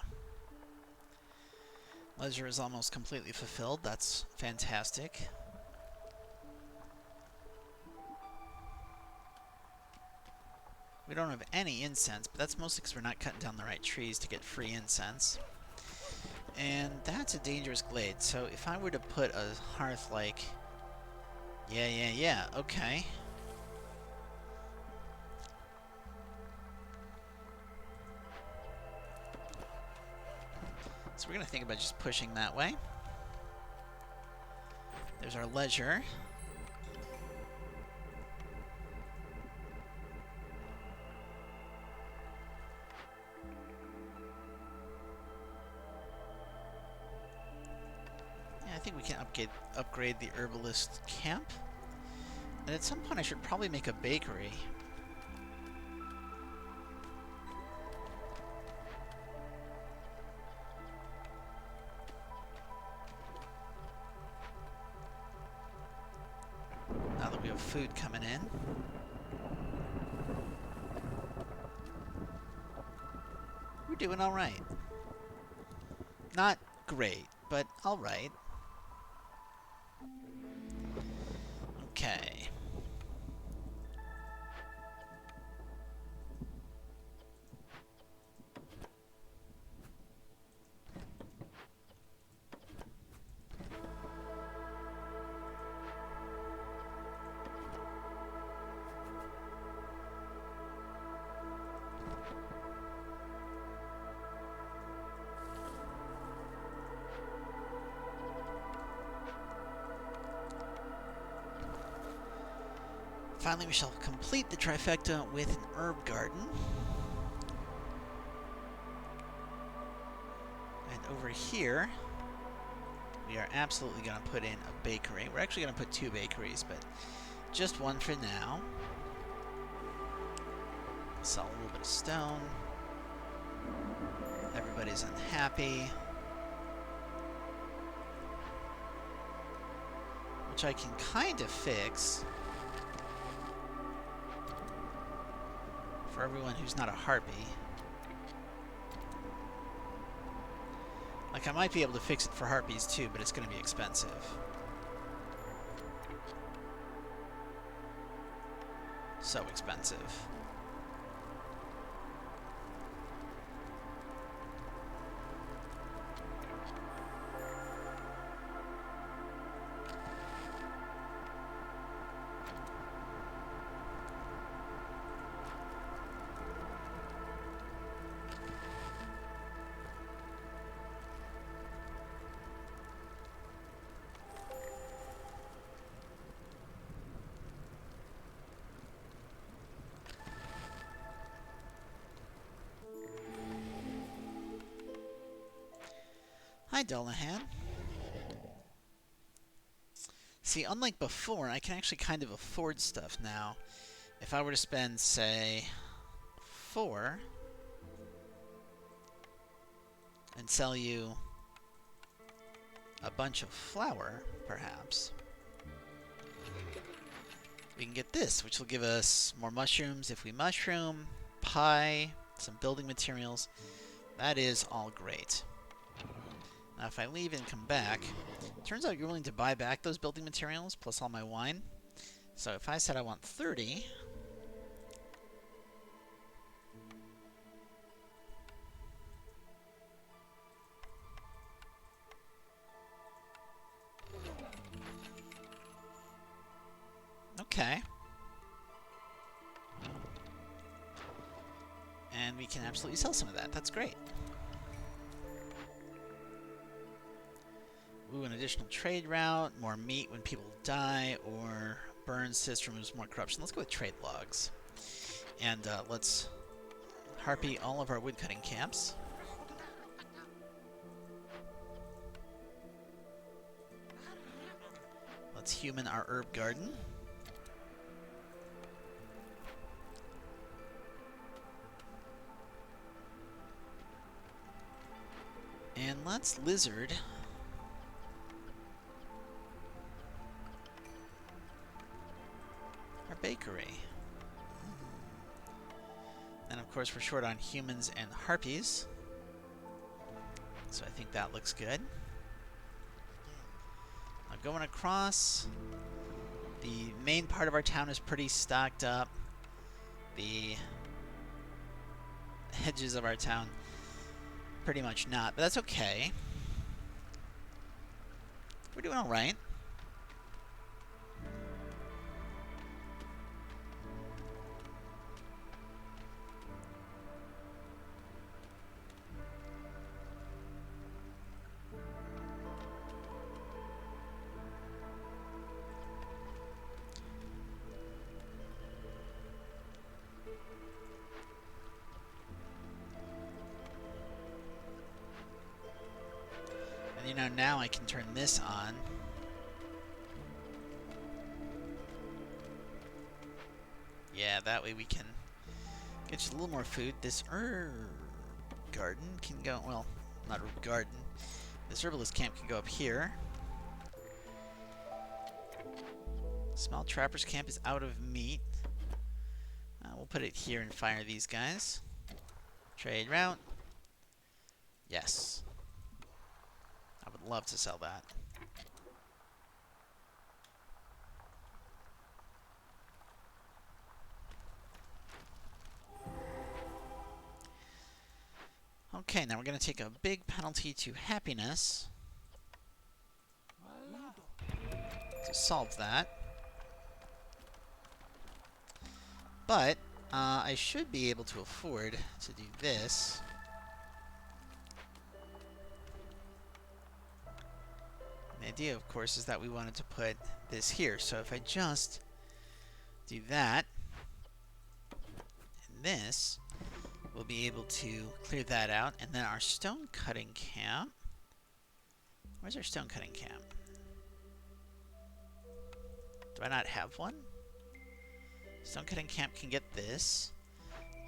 Speaker 1: Leisure is almost completely fulfilled. That's fantastic. We don't have any incense, but that's mostly because we're not cutting down the right trees to get free incense. And that's a dangerous glade, so if I were to put a hearth like... Yeah, okay. So we're going to think about just pushing that way. There's our leisure. I think we can upgrade the herbalist camp. And at some point I should probably make a bakery. Now that we have food coming in. We're doing alright. Not great, but alright. Okay. Finally, we shall complete the trifecta with an herb garden. And over here, we are absolutely going to put in a bakery. We're actually going to put 2 bakeries, but just one for now. Sell a little bit of stone. Everybody's unhappy. Which I can kind of fix. For everyone who's not a harpy. Like, I might be able to fix it for harpies too, but it's going to be expensive. So expensive. Hi, Dullahan. See, unlike before, I can actually kind of afford stuff now. If I were to spend, say, 4 and sell you a bunch of flour, perhaps, we can get this, which will give us more mushrooms if we mushroom, pie, some building materials. That is all great. Now, if I leave and come back, it turns out you're willing to buy back those building materials plus all my wine. So if I said I want 30, Okay. And we can absolutely sell some of that. That's great. Ooh, an additional trade route, more meat when people die, or burn cyst removes more corruption. Let's go with trade logs. And let's harpy all of our woodcutting camps. Let's human our herb garden. And let's lizard our bakery. And of course we're short on humans and harpies. So I think that looks good. Now going across, the main part of our town is pretty stocked up. The edges of our town, pretty much not, but that's okay. We're doing all right. And you know, now I can turn this on. Yeah, that way we can get just a little more food. This herb garden can go, well, not herb garden. This herbalist camp can go up here. Small trapper's camp is out of meat. We'll put it here and fire these guys. Trade route. Yes. I would love to sell that. Okay, now we're going to take a big penalty to happiness to solve that. But I should be able to afford to do this. The idea, of course, is that we wanted to put this here. So if I just do that, and this, we'll be able to clear that out. And then our stone cutting camp. Where's our stone cutting camp? Do I not have one? Stone cutting camp can get this.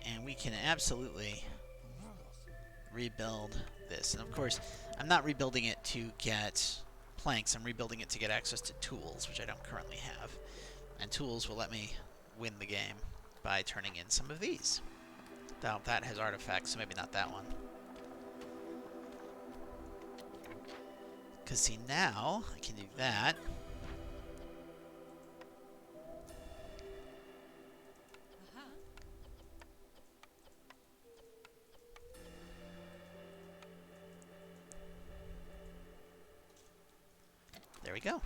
Speaker 1: And we can absolutely rebuild this. And of course, I'm not rebuilding it to get planks. I'm rebuilding it to get access to tools, which I don't currently have. And tools will let me win the game by turning in some of these. Now, that has artifacts, so maybe not that one. Because see, now I can do that. There we go.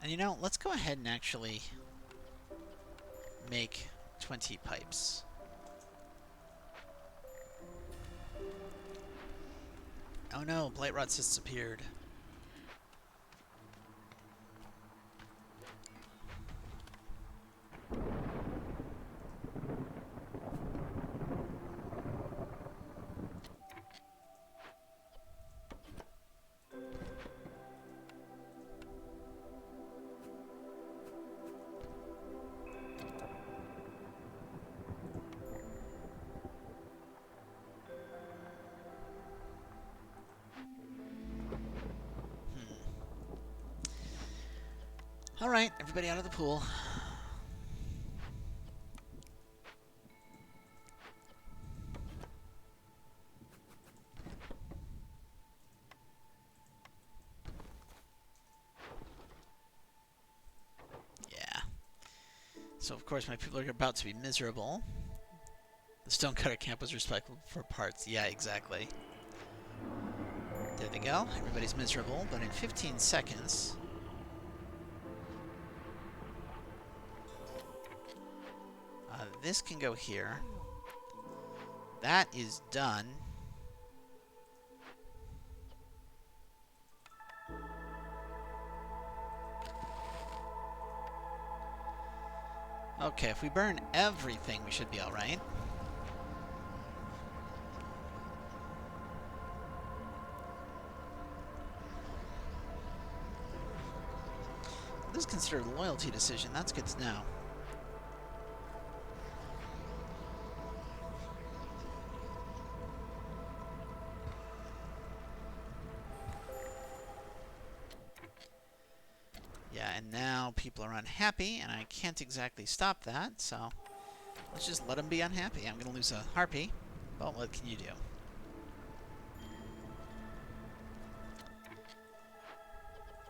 Speaker 1: And you know, let's go ahead and actually make 20 pipes. Oh no, blight rot cysts appeared. Alright, everybody out of the pool. Yeah. So, of course, my people are about to be miserable. The stonecutter camp was responsible for parts. Yeah, exactly. Did they go. Everybody's miserable, but in 15 seconds... this can go here. That is done. Okay, if we burn everything, we should be alright. This is considered a loyalty decision. That's good to know. Yeah, and now people are unhappy, and I can't exactly stop that, so let's just let them be unhappy. I'm going to lose a harpy, but what can you do?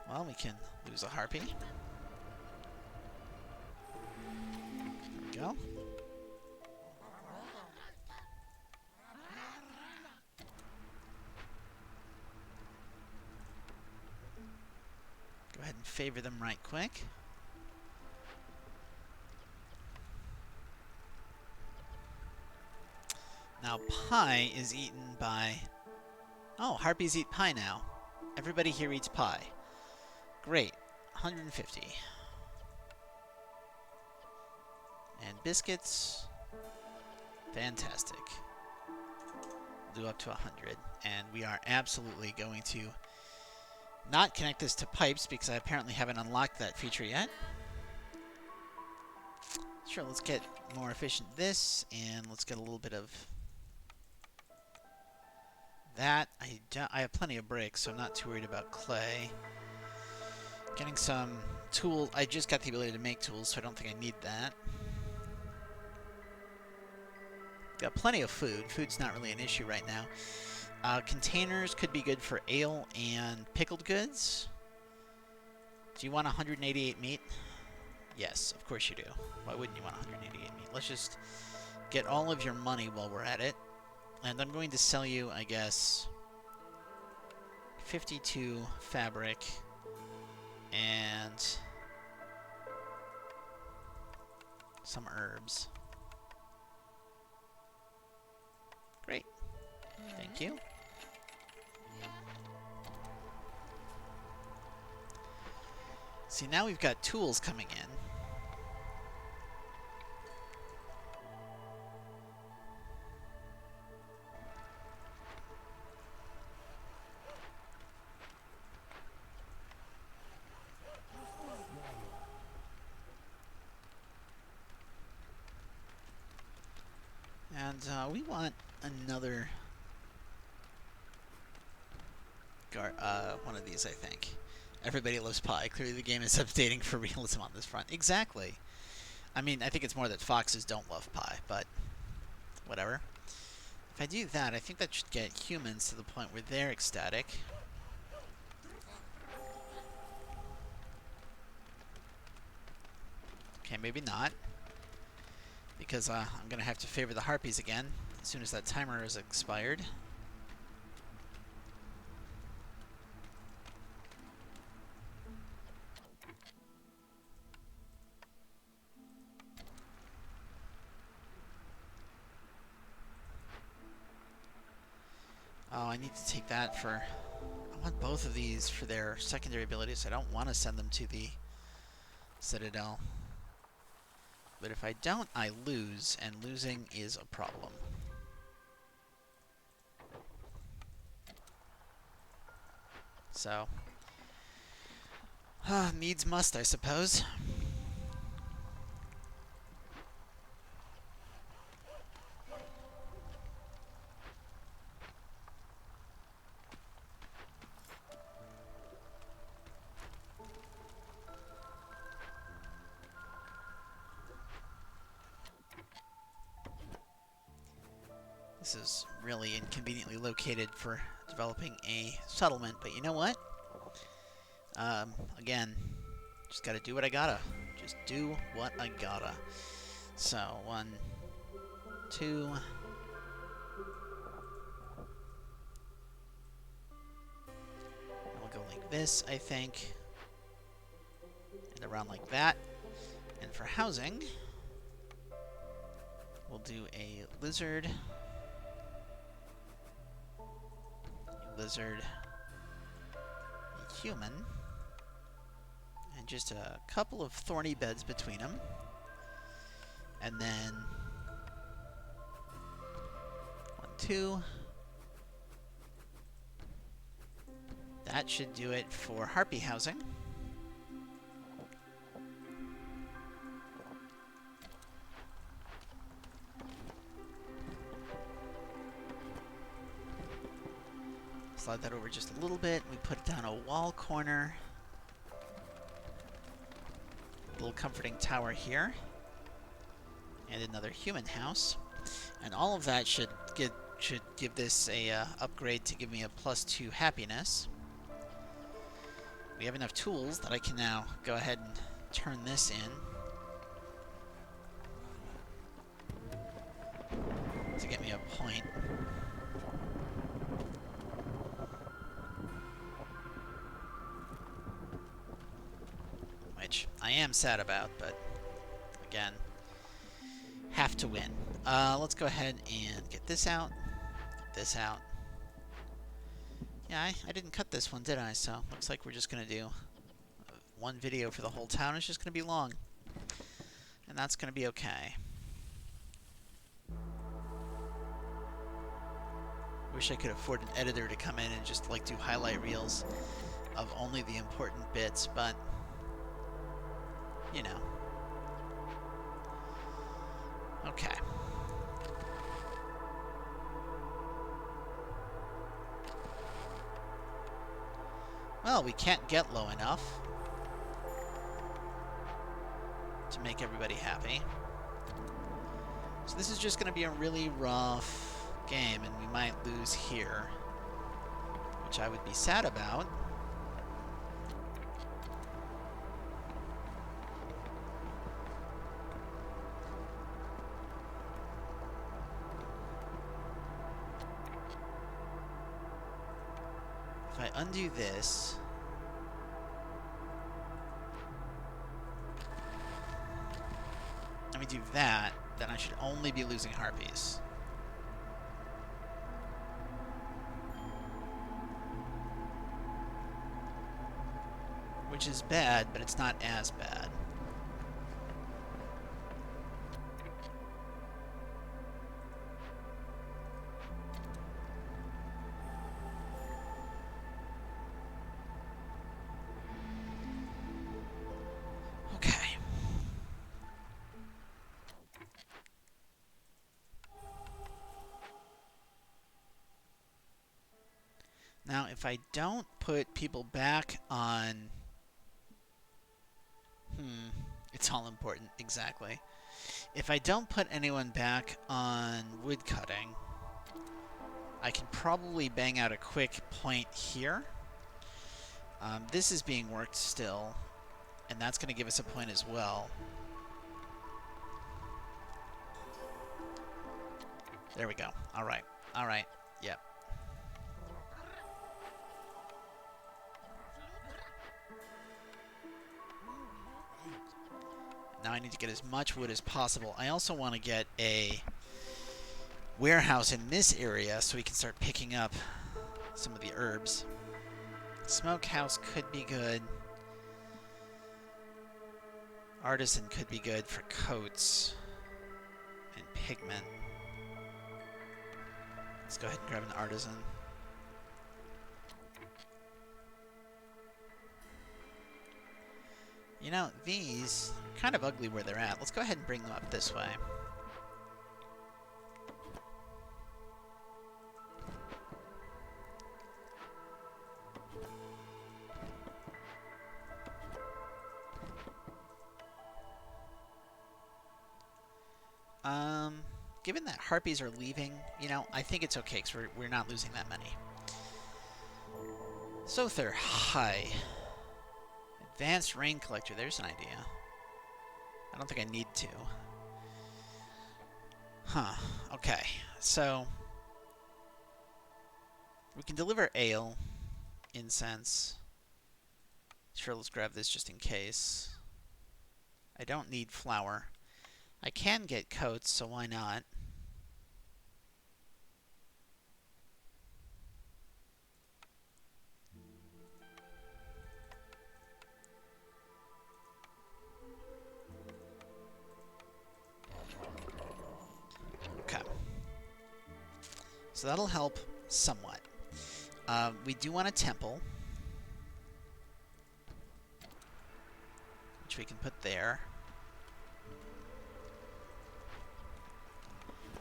Speaker 1: Well, we can lose a harpy. There we go. Go ahead and favor them right quick. Now pie is eaten by... Oh, harpies eat pie now. Everybody here eats pie. Great. 150. And biscuits. Fantastic. We'll do up to 100. And we are absolutely going to not connect this to pipes because I apparently haven't unlocked that feature yet. Sure, let's get more efficient this, and let's get a little bit of that. I have plenty of bricks, so I'm not too worried about clay. Getting some tools. I just got the ability to make tools, so I don't think I need that. Got plenty of food. Food's not really an issue right now. Containers could be good for ale and pickled goods. Do you want 188 meat? Yes, of course you do. Why wouldn't you want 188 meat? Let's just get all of your money while we're at it. And I'm going to sell you, I guess, 52 fabric and some herbs. Great. Thank you. See, now we've got tools coming in. And we want another one of these, I think. Everybody loves pie. Clearly the game is updating for realism on this front. Exactly. I mean, I think it's more that foxes don't love pie, but whatever. If I do that, I think that should get humans to the point where they're ecstatic. Okay, maybe not. Because I'm going to have to favor the harpies again as soon as that timer is expired. Oh, I need to take that for... I want both of these for their secondary abilities. I don't want to send them to the Citadel. But if I don't, I lose, and losing is a problem. So... needs must, I suppose. This is really inconveniently located for developing a settlement, but you know what? Again, just gotta do what I gotta. Just do what I gotta. So, 1, 2... this, I think. And around like that. And for housing, we'll do a lizard, a human, and just a couple of thorny beds between them. And then 1, 2. That should do it for harpy housing. Slide that over just a little bit. We put down a wall corner. Little comforting tower here. And another human house. And all of that should give this a upgrade to give me a +2 happiness. We have enough tools that I can now go ahead and turn this in to get me a point. Which I am sad about, but again, have to win. Let's go ahead and get this out, get this out. Yeah, I didn't cut this one, did I? So looks like we're just going to do one video for the whole town. It's just going to be long. And that's going to be okay. Wish I could afford an editor to come in and just like do highlight reels of only the important bits, but you know. Okay. Well, we can't get low enough to make everybody happy. So this is just going to be a really rough game, and we might lose here, which I would be sad about. If I undo this, and we do that, then I should only be losing harpies. Which is bad, but it's not as bad. Okay. Now, if I don't put people back on... it's all important, exactly. If I don't put anyone back on woodcutting, I can probably bang out a quick point here. This is being worked still, and that's going to give us a point as well. There we go. All right. All right. Yep. Now I need to get as much wood as possible. I also want to get a warehouse in this area so we can start picking up some of the herbs. Smokehouse could be good. Artisan could be good for coats and pigment. Let's go ahead and grab an artisan. You know, these are kind of ugly where they're at. Let's go ahead and bring them up this way. Given that harpies are leaving, you know, I think it's okay because we're not losing that many. Sother, hi. Advanced rain collector, there's an idea. I don't think I need to. Huh, okay. So, we can deliver ale, incense, Sure, let's grab this just in case. I don't need flour. I can get coats, so why not? Okay. So that'll help somewhat. We do want a temple, which we can put there.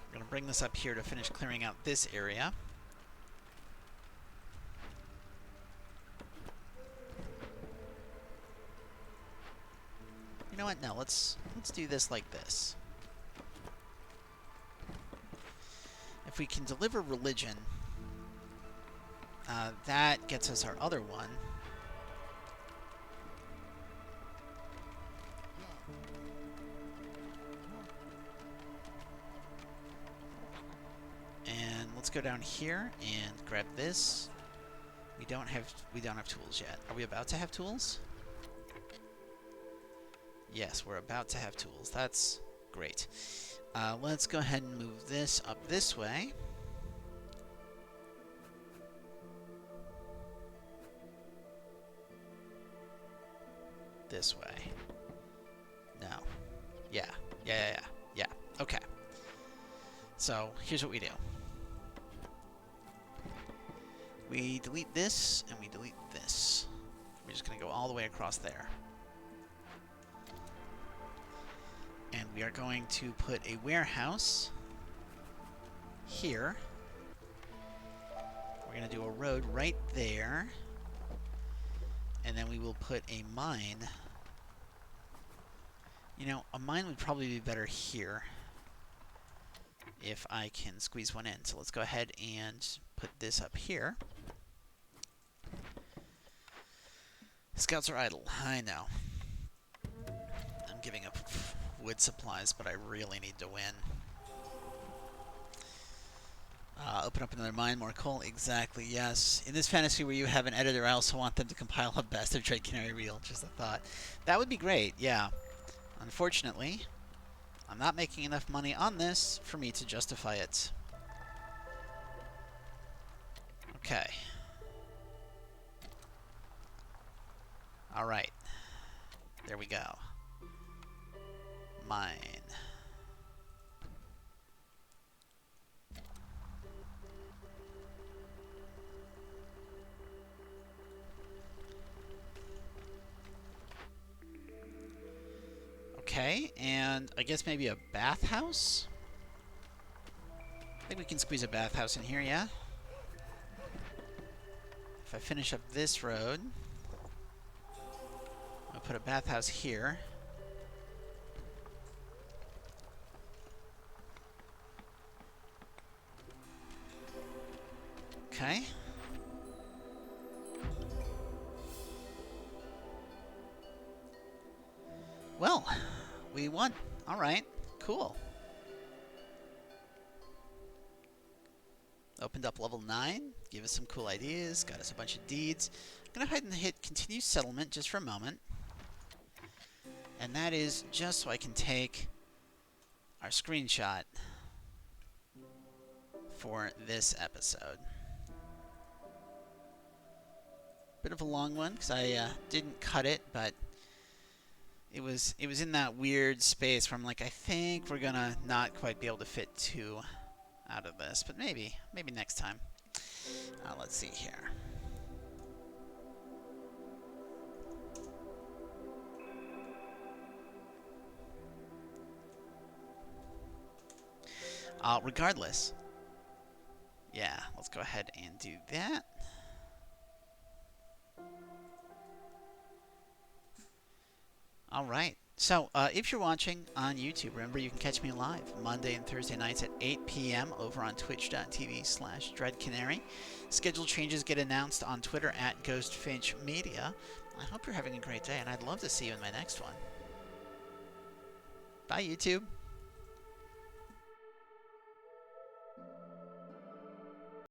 Speaker 1: We're going to bring this up here to finish clearing out this area. You know what? No, let's do this like this. If we can deliver religion, that gets us our other one. And let's go down here and grab this. We don't have tools yet. Are we about to have tools? Yes, we're about to have tools. That's great. Let's go ahead and move this up this way. This way. No. Yeah. Yeah. Okay. So, here's what we do. We delete this, and we delete this. We're just going to go all the way across there. And we are going to put a warehouse here. We're going to do a road right there. And then we will put a mine. You know, a mine would probably be better here if I can squeeze one in. So let's go ahead and put this up here. Scouts are idle. I know. I'm giving up wood supplies, but I really need to win. Open up another mine, more coal. Exactly, yes. In this fantasy where you have an editor, I also want them to compile a best of Dread Canary reel. Just a thought. That would be great, yeah. Unfortunately, I'm not making enough money on this for me to justify it. Okay. Alright. There we go. Mine. Okay, and I guess maybe a bathhouse? I think we can squeeze a bathhouse in here, yeah? If I finish up this road, I'll put a bathhouse here. Okay. Well, we won. Alright, cool. Opened up level 9, gave us some cool ideas, got us a bunch of deeds. I'm going to go ahead and hit continue settlement just for a moment. And that is just so I can take our screenshot for this episode. Bit of a long one because I didn't cut it, but it was in that weird space where I'm like, I think we're gonna not quite be able to fit 2 out of this, but maybe next time. Let's see here. Regardless, yeah, let's go ahead and do that. Alright, so if you're watching on YouTube, remember you can catch me live Monday and Thursday nights at 8 p.m. over on twitch.tv/dreadcanary. Schedule changes get announced on Twitter at GhostFinchMedia. I hope you're having a great day, and I'd love to see you in my next one. Bye, YouTube.